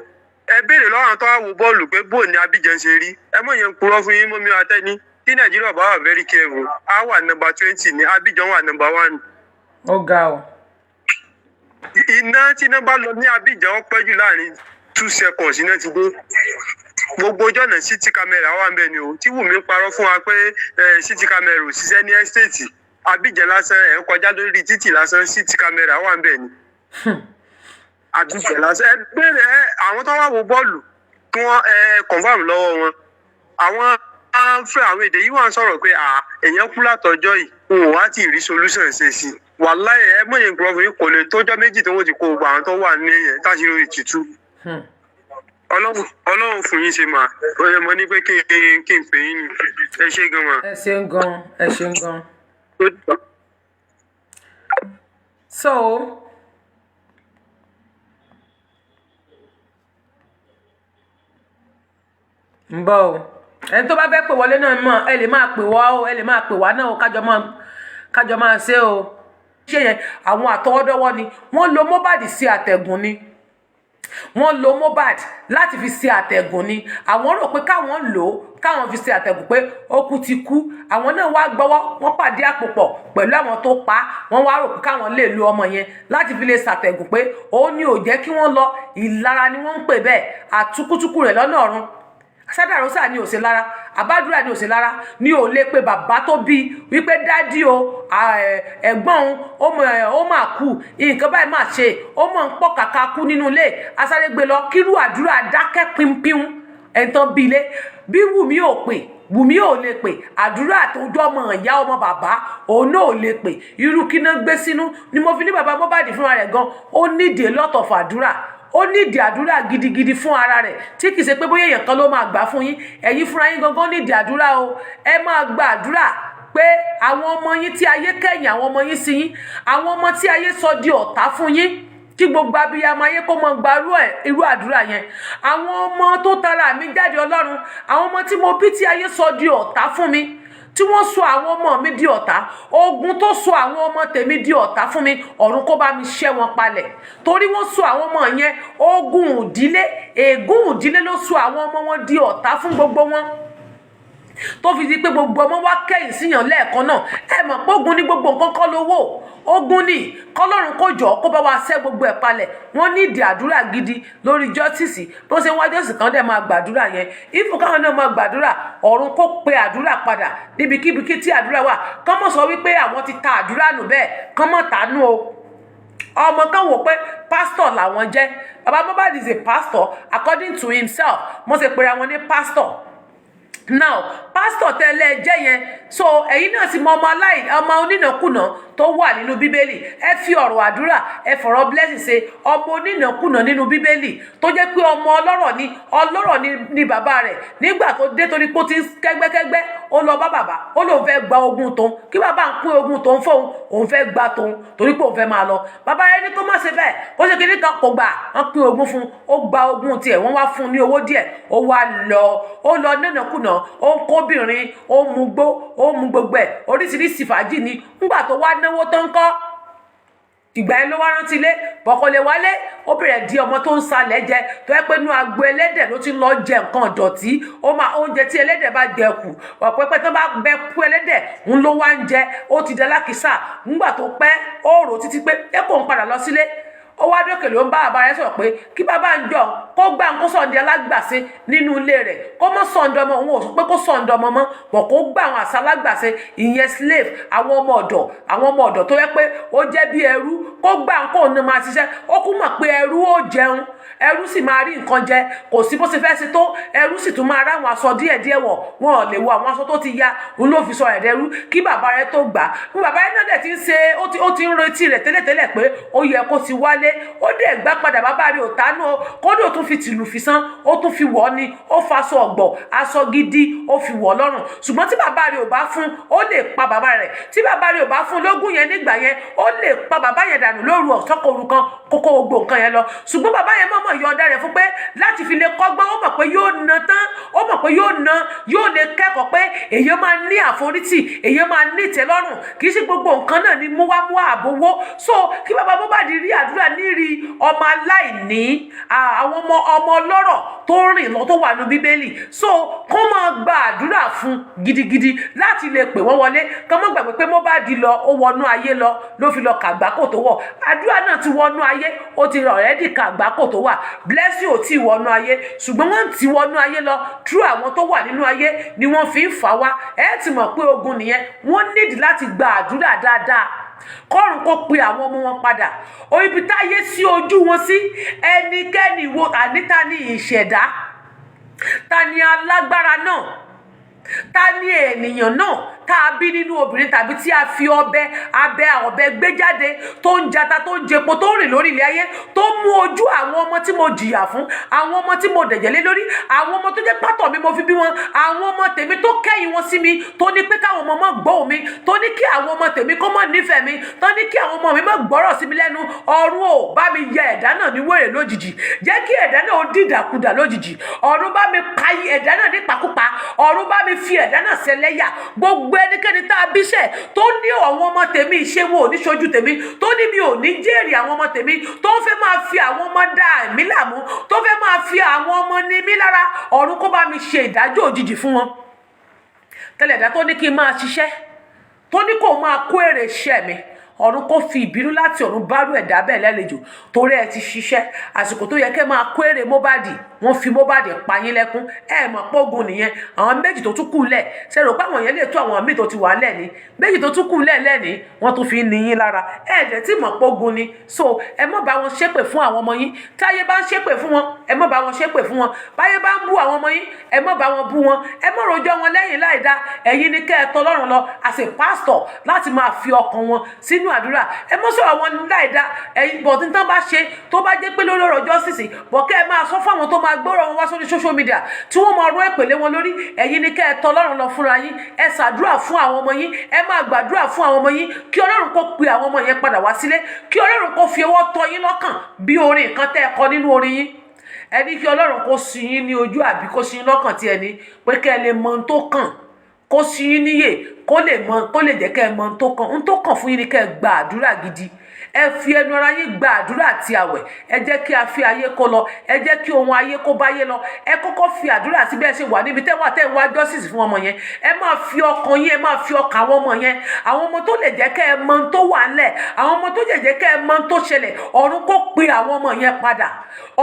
ẹ béèrè lọ́wọ́ àwọn tó wá wo bọ́ọ̀lù pé bóò ní Abidjan ṣe rí ẹ mọ̀ yẹn ń purọ́ fún yín mọ́mí atẹ́ni tí Nàìjíríà bá wà very careful á wà number 20 ní Abidjan wà number 1. ó ga o. iná tí iná bá lọ ní Abidjan ó pẹ́ jù láàrin 2 seconds iná ti dé gbogbo ọjọ́ náà city camera wà ń bẹ̀ ni o tí Wùmí ń parọ́ fún wa pé city camera ò ṣiṣẹ́ ní estate Abidjan lásán ẹ̀ ń kọjá lórí títì lásán city camera wà ń bẹ̀ ni. Abidjan lásán ẹ béèrè àwọn tó wà wo bọ́ọ̀lù kí wọ́n confam lọ́wọ́ wọn àwọn fẹ́ àwọn èdè yìí wà ń sọ̀rọ̀ pé èèyàn kú látọjọ́ yìí wọn ò wá tí ì rí solution ṣe sí wàláhì ẹ mọ̀ yẹn gbọ́ fún yín kò lè tójọ́ méjì tó wọ́n ti kó gbogbo àwọn tó wà ní ẹ̀yẹ táṣírò ìtìtú. Ọlọ́run fún yín ṣe mà ó yẹ mọ ní pé kí n pè yín ni ẹ ṣé gan mà. ẹ ṣeun gan. So ń bọ̀ o ẹni tó bá fẹ́ pè wọlé náà mọ̀ ẹ lè máa pè wá o ẹ lè máa pè wá náà o kájọ máa ṣe o. ṣé yẹn àwọn àtọwọ́dọ́wọ́ ni wọ́n lo Mohbad sí àtẹ̀gùn ni wọ́n lo Mohbad láti fi ṣe àtẹ̀gùn ni àwọn rò pé káwọn lò ó káwọn fi ṣe àtẹ̀gùn pé ó kú ti kú àwọn náà wá gbọ́wọ́ wọ́n pàdé àpòpọ̀ pẹ̀lú àwọn tó pa wọ́n wá rò pé káwọn lè lo ọmọ yẹn láti fi lè ṣàtẹ̀gùn pé ó ní ò jẹ́ kí wọ́n lọ ìlara ni wọ́n ń pè bẹ́ẹ̀ àtúkútúkù rẹ̀ lọ́nà ọ̀run sádàrọ́sà ni ò ṣe lára àbádúrà ni ò ṣe lára ni ò lè pe bàbá tó bí wípé dádì o ẹ̀gbọ́n ó mà kú nǹkan báyìí mà ṣe ó mọ̀ ń pọ̀ kàkà kú nínú ilé asáré gbé lọ kírú àdúrà dákẹ́ pínpín ẹ̀ńtàn bí ilé bí Wùmí ò pè Wùmí ò lè pè àdúrà tó jọ ọmọ ìyá ọmọ bàbá òun náà ò lè pè irú kí náà gbé sínú ni mo fi ní bàbá Mohbad fúnra rẹ̀ gan ó nídìí a lot of àdúrà ó nídìí àdúrà gidigidi fún ara rẹ̀ tí kìí ṣe pé bóyá èèyàn kan ló máa gbà fún yín ẹ̀yin fúnra yín gangan nídìí àdúrà o ẹ máa gba àdúrà pé àwọn ọmọ yín tí ayé kẹ̀yìn àwọn ọmọ yín sí yín àwọn ọmọ tí ayé sọ di ọ̀tá fún yín kí gbogbo abiyamọ ayé kó mọ gba irú àdúrà yẹn àwọn ọmọ tó tara mi jáde Ọlọ́run àwọn ọmọ tí mo bí tí ayé sọ di ọ̀tá fún mi tí wọ́n sọ àwọn ọmọ mi di ọ̀tá ogun tó sọ àwọn ọmọ tèmi di ọ̀tá fún mi ọ̀run kó bá mi ṣẹ́ wọn palẹ̀ torí wọ́n sọ àwọn ọmọ yẹn ogun ìdílé ègún ìdílé ló sọ àwọn ọmọ wọn di ọ̀tá fún gbogbo wọn tó fi di pé gbogbo ọmọ wa kẹ́yìn síyàn lẹ́ẹ̀kan náà ẹ mọ̀ pé ogun ní gbogbo nǹkan kọ́ lówó ogun ní kọ́lọ́run kó jọ kó bá wa ṣẹ́ gbogbo ẹ̀ palẹ̀ wọ́n ní ìdí àdúrà gidi lórí jọ́sìsì bó ṣe ń wá jọ́sìsì kan dẹ̀ máa gbàdúrà yẹn ìfún káwọn náà máa gbàdúrà ọ̀run kó pe àdúrà padà níbikíbi tí àdúrà wà kán mọ̀ sọ wípé àwọn ti ta àdúrà nù bẹ́ẹ̀ kán mọ̀ tánú o ọmọ kan wò pé pastor làwọn jẹ́ baba Mohbad is a pastor according to himself mo ṣe pèrè àwọn ní pastor now pastor tẹ́lẹ̀ jẹ́ yẹn so ẹ̀yin náà sì mọ ọmọ onínàkúnà tó wà nínú bíbélì ẹ fi ọ̀rọ̀ àdúrà ẹ fọ̀rọ̀ blessing ṣe ọmọ onínàkúnà nínú bíbélì tó jẹ́ pé ọmọ ọlọ́rọ̀ ni bàbá rẹ̀ nígbà tó dé torí pé ó ti ń kẹ́gbẹ́kẹ́gbẹ́ ó lọ bá bàbá ó lóun fẹ́ gba ogún tóun kí bàbá ń pín ogún tóun fóun òun fẹ́ gba tóun torí pé òun fẹ́ máa lọ bàbá rẹ̀ ní kó má ṣe bẹ́ẹ̀ ó ṣe kíní kan kò gbà wọ́n pín ogún fún ó gba ogún tiẹ̀ wọ́n wá fún un ní owó díẹ̀ ó lọ nínàkúnà ó ń kóbìnrin ó ń mugbó ó ń mu gbogbo ẹ̀ oríṣiríṣi fàájì ni ńgbà tó wá náwó tó ń kọ́ ìgbà yẹn ló wá rántí ilé bọ̀kọ̀lẹ̀ wálé ó bẹ̀rẹ̀ di ọmọ tó ń salẹ̀ jẹ tó yẹ pé inú agbo ẹlẹ́dẹ̀ ló ti ń lọ jẹ nǹkan ìdọ̀tí ó máa oúnjẹ tí ẹlẹ́dẹ̀ bá jẹ kù ọ̀pẹ́pẹ́ tó bá bẹ kú ẹlẹ́dẹ̀ ń ló wá ń jẹ ó ti dẹ lákìsà ńgbà tó pẹ́ ó rò títí pé ẹ kò ń padà lọ sílé ó wá dókè ló ń bá bàbá rẹ̀ sọ̀rọ̀ pé kí bàbá ń jọ kó gbà ń kó sọ̀ǹdì alágbàṣe nínú ilé rẹ̀ kó mọ́ sọ̀ǹdì ọmọ òun ò sọ pé kó sọ̀ǹdì ọmọ mọ́ bọ̀ kó gbà àwọn àṣà alágbàṣe ìyẹn slave àwọn ọmọ ọ̀dọ̀ tó yẹ pé ó jẹ́ bí ẹrú kó gbà ń kó òun máa ṣiṣẹ́ ó kú mọ̀ pé ẹrú ó jẹun ẹrú sì máa rí nǹkan jẹ kò sí bó ṣe fẹ́ ṣe tó ẹrú sì tún máa ráwọn aṣọ díẹ̀díẹ̀ wọ̀ wọn ò lè wọ àwọn aṣọ tó ti ya òun ló fi sọ ẹ̀dẹ́rú kí bàbá rẹ̀ tó gbà bí bàbá rẹ̀ náà dẹ̀ ti ń ṣe ó ti ń retí rẹ̀ tẹ́lẹ̀tẹ́lẹ̀ pé ó yẹ kó ti wálé wálé ó dẹ̀ gbá padà bàbá rẹ̀ ò tánú o kódò tún fi tìlù fi san ó tún fi wọ̀ ni ó faṣọ ọ̀gbọ̀ aṣọ gidi ó fi wọ̀ lọ́rùn ṣùgbọ́n tí bàbá rẹ̀ ò bá fún ó lè pa bàbá rẹ̀ tí bàbá rẹ̀ ò bá fún lógún yẹn nígbà yẹn ó lè pa bàbá yẹn dànù lóru ọ̀sọ́kòru kan kókó gbogbo nǹkan yẹn lọ ṣùgbọ́n bàbá yẹn mọ̀mọ́ yọ ọ̀dà rẹ̀ fún pé láti fi lè kọ́gbọ́n ó mọ̀ pé yóò na tán ó mọ̀ pé yóò lè kẹ́kọ̀ọ́ pé èyí máa ní àforítì èyí máa ní ìtẹ́lọ́rùn kì í ṣe gbogbo nǹkan náà ni múwámúwá àbówó so kí bàbá Mohbad rí àdúrà níri ọmọ aláìní àwọn ọmọ ọlọ́rọ̀ tó rìn lọ tó wà ní bíbélì so kó máa gba àdúrà fún gidigidi láti lè pè wọ́n wọlé kán mọ́ gbàgbé pé Mohbad lọ ó wọnú ayé ló fi lọ kàgbákò tó wọ̀ àdúrà náà ti wọnú ayé ó ti already kàgbákò tó wà blessing ò tí ì wọnú ayé ṣùgbọ́n wọ́n ti wọnú ayé lọ through àwọn tó wà nínú ayé ni wọ́n fi ń fà wá ẹ ti mọ̀ pé ogun nìyẹn wọ́n nídìí láti gba àdúrà dáadáa kọ́run kó pe àwọn ọmọ wọn padà ibi táyé sí ojú wọn sí ẹnikẹ́ni wo àníta ní ìṣẹ̀dá ta ni alágbára náà ta ni ènìyàn náà tá a bí nínú obìnrin tàbí tí a fi ọ̀bẹ gbé jáde tó ń jata tó ń jẹpo tó ń rìn lórí ilé ayé tó mú ojú àwọn ọmọ tí mo jìyà fún àwọn ọmọ tí mo dẹ̀jẹ̀ lé lórí àwọn ọmọ tó jẹ́ pátọ̀ mi mo fi bí wọn àwọn ọmọ tèmi tó kẹ́yìn wọn sí mi tó ní pé káwọn ọmọ mọ́ gbọ́ mi tó ní kí àwọn ọmọ tèmi kó mọ́ nífẹ̀ẹ́ mi tó ní kí àwọn ọmọ mi mọ́ gbọ́rọ̀ sí mi lẹ́nu ọ̀run ò bá mi yẹ ẹ̀dá náà ní wèrè lójijì jẹ́ kí ẹ̀dá náà ó dìdàkudà lójijì ọ̀run bá mi pa ẹ̀dá náà nípakúpa ọ̀run bá mi fi ẹ̀dá náà ṣẹlẹ́yà gbogbo ẹnikẹ́ni tá a bíṣẹ̀ tó ní àwọn ọmọ tèmi ìṣe wo ò ní ṣojú tèmi tó ní mi ò ní jèrè àwọn ọmọ tèmi tó fẹ́ máa fi àwọn ọmọ dá mí láàmú tó fẹ́ máa fi àwọn ọmọ ní mí lára ọ̀run kó bá mi ṣe ìdájọ́ òjijì fún wọn tẹ́lẹ̀dá tó ní kí n máa ṣiṣẹ́ tó ní kó máa kó èrè iṣẹ́ mi ọ̀run kó fi ìbínú láti ọ̀run bárú ẹ̀dá bẹ́ẹ̀ lálejò torí ẹ ti ṣiṣẹ́ àsìkò tó yẹ kẹ́ máa kó èrè Mohbad wọ́n fi Mohbad pa yín lẹ́kún ẹ mọ̀ pógun nìyẹn àwọn méjì tó tún kù lẹ̀ ṣe rò pé àwọn yẹn lè tó àwọn míì tó ti wà lẹ̀ ní méjì tó tún kù lẹ̀ lẹ́ni wọ́n tún fi ń níyín lára ẹ dẹ̀ tí mọ̀ pógun ni so ẹ mọ̀ bá wọn ṣépè fún àwọn ọmọ yín táyé bá ń ṣépè fún wọn ẹ mọ̀ bá wọn ṣépè fún wọn báyé bá ń bú àwọn ọmọ yín ẹ mọ̀ bá wọn bú wọn ẹ mọ̀ rojọ́ wọn lẹ́yìn láìda ẹ̀yin ni kẹ́ ẹ tọ́ lọ́rùn lọ as a pastor láti máa fi ọkàn wọn sínú àdúrà ẹ mọ̀ sọ̀rọ̀ wọn láìda ẹ̀yin bọ̀ tí tán bá ṣe tó bá jẹ́ pé lórí ọ̀rọ̀ justice bọ̀ kẹ́ ẹ máa sọ fún àwọn tó máa gbọ́rọ̀ wọn wá sórí social media tí wọ́n máa rọ ìpèlé wọn lórí ẹ̀yin ni kẹ́ ẹ tọ́ lọ́rùn lọ fúnra yín ẹ ṣàdúrà fún àwọn ọmọ yín ẹ máa gbàdúrà fún àwọn ọmọ yín kí Ọlọ́run kó pe àwọn ọmọ yẹn padà wá sílé kí Ọlọ́run kó fi ọwọ́ tọ́ yín lọ́kàn bí orin kan tẹ́ ẹ kọ nínú orin yín ẹni kí Ọlọ́run kó sí yín ní ojú àbí kó sí yín lọ́kàn tí ẹni pé kẹ́ ẹ lè mọ ohun tó kàn kó sí yín níyè kó lè jẹ́ kẹ́ ẹ mọ ohun tó kàn fún yín ni kẹ́ ẹ gba àdúrà gidi ẹ fi ẹnu ara yín gba àdúrà àti àwẹ̀ ẹ jẹ́ kí a fi ayé kó lọ ẹ jẹ́ kí ohun ayé kó báyé lọ ẹ kọ́kọ́ fi àdúrà sí bẹ́ẹ̀ ṣe wà níbi tẹ́ ń wá justice fún ọmọ yẹn ẹ máa fi ọkàn yín ẹ máa fi ọkàn àwọn ọmọ yẹn àwọn ọmọ tó lè jẹ́ kẹ́ ẹ mọ ohun tó wà ńlẹ̀ àwọn ọmọ tó lè jẹ́ kẹ́ ẹ mọ ohun tó ṣẹlẹ̀ ọ̀run kó pe àwọn ọmọ yẹn padà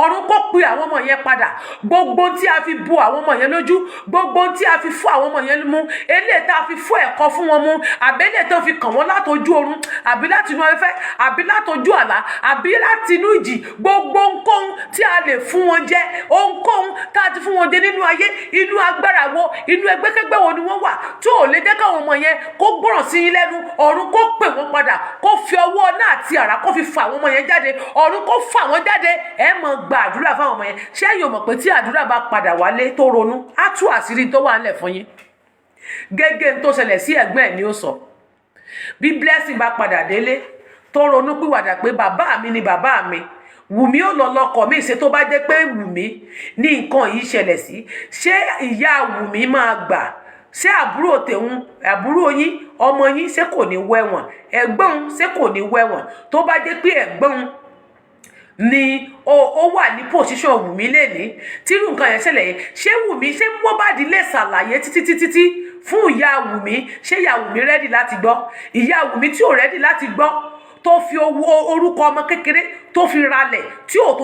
ọ̀run kó pe àwọn ọmọ yẹn padà gbogbo tí a fi bu àwọn ọmọ yẹn lójú gbogbo tí a fi fún àwọn ọmọ yẹn mú eléyìí tá a fi fún ẹ̀kọ́ fún wọn mú àbẹ́lẹ̀ tó fi kàn wọ́n látojú oorun àbí láti inú afẹ́fẹ́ àbí látojú àlá àbí láti inú ìjì gbogbo ohunkóhun tí a lè fún wọn jẹ ohunkóhun tá a ti fún wọn jẹ nínú ayé inú agbára wo inú ẹgbẹ́kẹ́gbẹ́ wo ni wọ́n wà tó ò lè jẹ́ káwọn ọmọ yẹn kó gbọ́ràn sí yín lẹ́nu ọ̀run kó pè wọ́n padà kó fi ọwọ́ náà àti àrá kó fi fà àwọn ọmọ yẹn jáde ọ̀run kó fà wọ́n jáde ẹ mọ̀ gba àdúrà fáwọn ọmọ yẹn ṣé yóò mọ̀ pé tí àdúrà bá padà wálé tó ronú á tú àṣírí tó wà ńlẹ̀ fún yín gẹ́gẹ́ tó ṣẹlẹ̀ sí ẹ̀gbọ́n ẹ̀ ni ó sọ bí blessing bá padà délé tó ronú pìwàdà pé bàbá mi ni bàbá mi Wùmí ò lọ lọkọ mi ṣe tó bá jẹ́ pé Wùmí ní nǹkan yìí ṣẹlẹ̀ sí ṣé ìyá Wùmí máa gbà ṣé àbúrò yín ọmọ yín ṣé kò ní wẹ̀wọ̀n ẹ̀gbọ́n ṣé kò ní wẹ̀wọ̀n tó bá jẹ́ pé ẹ̀gbọ́n ni ó wà ní pòṣíṣàn Wùmí lẹ́ni tírú nǹkan yẹn ṣẹlẹ̀ yẹn ṣé Wùmí ṣé Mohbad lè ṣàlàyé títí fún ìyá Wùmí ṣé ìyá Wùmí rẹ́dì láti gbọ́ ìyá Wùmí tí ò rẹ́dì láti gbọ́ tó fi orúkọ ọmọ kékeré tó fi ralẹ̀ tí ò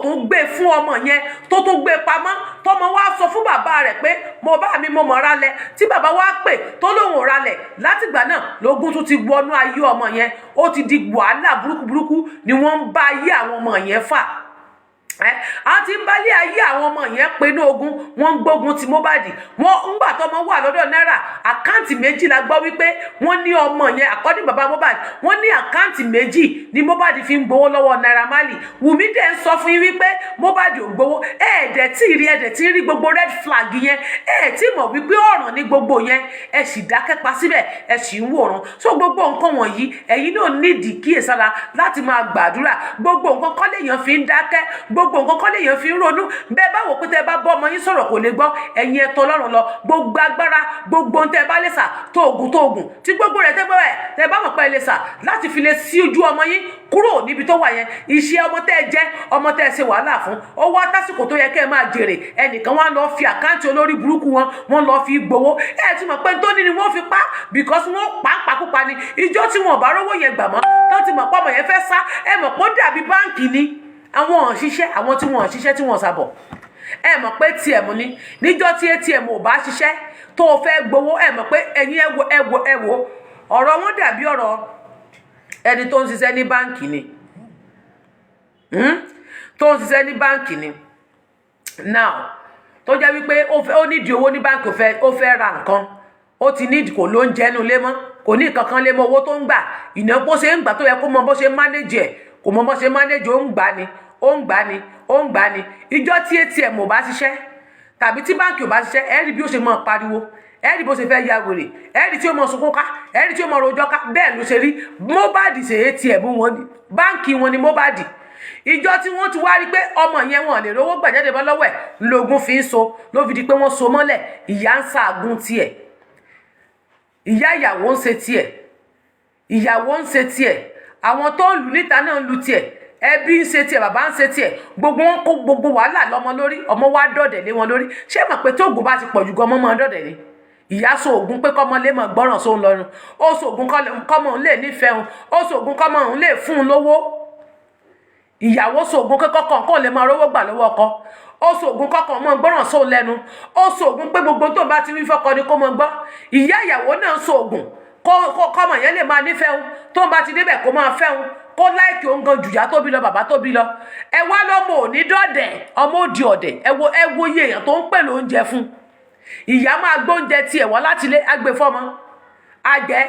tún gbé fún ọmọ yẹn tó tún gbé pamọ́ tọmọ wá sọ fún bàbá rẹ̀ pé mo bá mi mo mọ̀ ralẹ̀ tí bàbá wá pè tó lóun ò ralẹ̀ látìgbà náà lógún tún ti wọnú ayé ọmọ yẹn ó ti di wàhálà burúkú ni wọ́n ń bá ayé àwọn ọmọ yẹn fà a ti ń bálé ayé àwọn ọmọ yẹn pinnu ogun wọ́n ń gbógun ti Mohbad wọ́n ńgbà tọmọ wà lọ́dọ̀ náírà àkáǹtì méjì la gbọ́ wípé wọ́n ní ọmọ yẹn àkọ́dí bàbá Mohbad wọ́n ní àkáǹtì méjì ni Mohbad fi ń gbowó lọ́wọ́ Naira Marley Wùmí dẹ̀ ń sọ fún yín wípé Mohbad ò gbowó ẹ̀ẹ́dẹ̀ tí rí gbogbo red flag yẹn tí mọ̀ wípé ọ̀ràn ní gbogbo yẹn ẹ sì dákẹ́ pa síbẹ̀ ẹ sì ń wòran so gbogbo nǹkan wọ̀nyí ẹ̀yin náà nídìí kíyèsára láti máa gbàdúrà gbogbo nǹkan kọ́ lèèyàn fi ń dákẹ́ gbogbo nǹkan kọ́ lèèyàn fi ń ronú bẹ́ẹ̀ bá wò pé tẹ́ bá bọ́ ọmọ yín sọ̀rọ̀ kò lè gbọ́ ẹ̀yin ẹ̀tọ́ Ọlọ́run lọ gbogbo agbára gbogbo ohun tẹ́ bá lè sà tó oògùn tí gbogbo rẹ̀ tẹ́ bá mọ̀ pé lè sà láti fi lè sí ojú ọmọ yín kúrò níbi tó wà yẹn iṣẹ́ ọmọ tẹ́ jẹ́ ọmọ tẹ́ ṣe wàhálà fún ó wá tásìkò tó yẹ kẹ́ ẹ máa jèrè ẹnìkan wá lọ fi àkáǹtì olórí burúkú wọn lọ fi gbowó ẹ ti mọ̀ pé tó ní ni wọ́n fi pa because wọ́n pa ń pakúpa ni ìjọ tí wọn ò bá rówó yẹn gbà mọ́ tó ti mọ̀ pé ọmọ yẹn fẹ́ sá ẹ mọ̀ pé ó dàbí báǹkì ni àwọn òṣìṣẹ́ àwọn tí wọ́n ṣiṣẹ́ tí wọ́n sábọ̀ ẹ mọ̀ pé ATM ni níjọ́ tí ATM ò bá ṣiṣẹ́ tó o fẹ́ gbowó ẹ mọ̀ pé ẹ̀yin ẹ wo ọ̀rọ̀ wọn dàbí ọ̀rọ̀ ẹni tó ń ṣiṣẹ́ ní báǹkì ni now tó jẹ́ wípé ó nídìí owó ní báǹkì ó fẹ́ ra nǹkan ó ti nídìí kò ló ń jẹ́nu lé mọ́ kò ní nǹkan kan lé mọ́ owó tó ń gbà ìnáwó bó ṣe ń gbà tó yẹ kó mọ bó ṣe mánéjì ẹ̀ kò mọ bó ṣe mánéjì ó ń gbà ni ìjọ tí ATM ò bá ṣiṣẹ́ tàbí tí báǹkì ò bá ṣiṣẹ́ ẹ rí bí ó ṣe máa pariwo ẹ rí bó ṣe fẹ́ ya wèrè ẹ rí tí ó mọ sunkún ká ẹ rí tí ó mọ rojọ́ ká bẹ́ẹ̀ ló ṣe rí Mohbad ṣe ATM wọn ni báǹkì wọn ni Mohbad ìjọ tí wọ́n ti wá rí pé ọmọ yẹn wọn lè rówó gbàjáde bọ́ lọ́wọ́ ẹ̀ lógún fi ń so ló fi di pé wọ́n so mọ́lẹ̀ ìyá ń ṣaagún tiẹ̀ ìyàwó ń ṣe tiẹ̀ àwọn tó ń lù níta náà ń lu tiẹ̀ ẹbí ń ṣe tiẹ̀ bàbá ń ṣe tiẹ̀ gbogbo wọn kó gbogbo wàhálà lọ́mọ lórí ọmọ wa dọ̀dẹ̀ lé wọn lórí ṣé mọ̀ pé tóògùn bá ti pọ̀jù gan ọmọ máa dọ̀dẹ̀ ni ìyá so ògùn pé kọ́mọ lè mọ̀ gbọ́ràn sóun lọ́rùn ó so ògùn kọ́mọ òun lè nífẹ̀ẹ́ òun ó so ògùn kọ́mọ òun lè fún un lówó ìyàwó so ògùn kọ́kọ́ kó lè máa rówó gbà lọ́wọ́ ọkọ ó so ògùn kọ́kọ́ mọ́ gbọ́ràn sóun lẹ́nu ó so ògùn pé gbogbo tó bá ti wí fọ́kọ ni kó mọ gbọ́ ìyá ìyàwó náà so ògùn kọ́mọ yẹn lè máa nífẹ̀ẹ́ òun tó bá ti débẹ̀ kó máa fẹ́ òun kó láìkì òun gan jùyà tóbi lọ bàbá tóbi lọ ẹ wá lọ́mọ òní dọ̀dẹ̀ ọmọ òdì ọ̀dẹ̀ ẹ wo iye èèyàn tó ń pè lóúnjẹ fún ìyá máa gbóúnjẹ tiẹ̀ wọ́n láti lé agbèfọ́mọ àjẹ́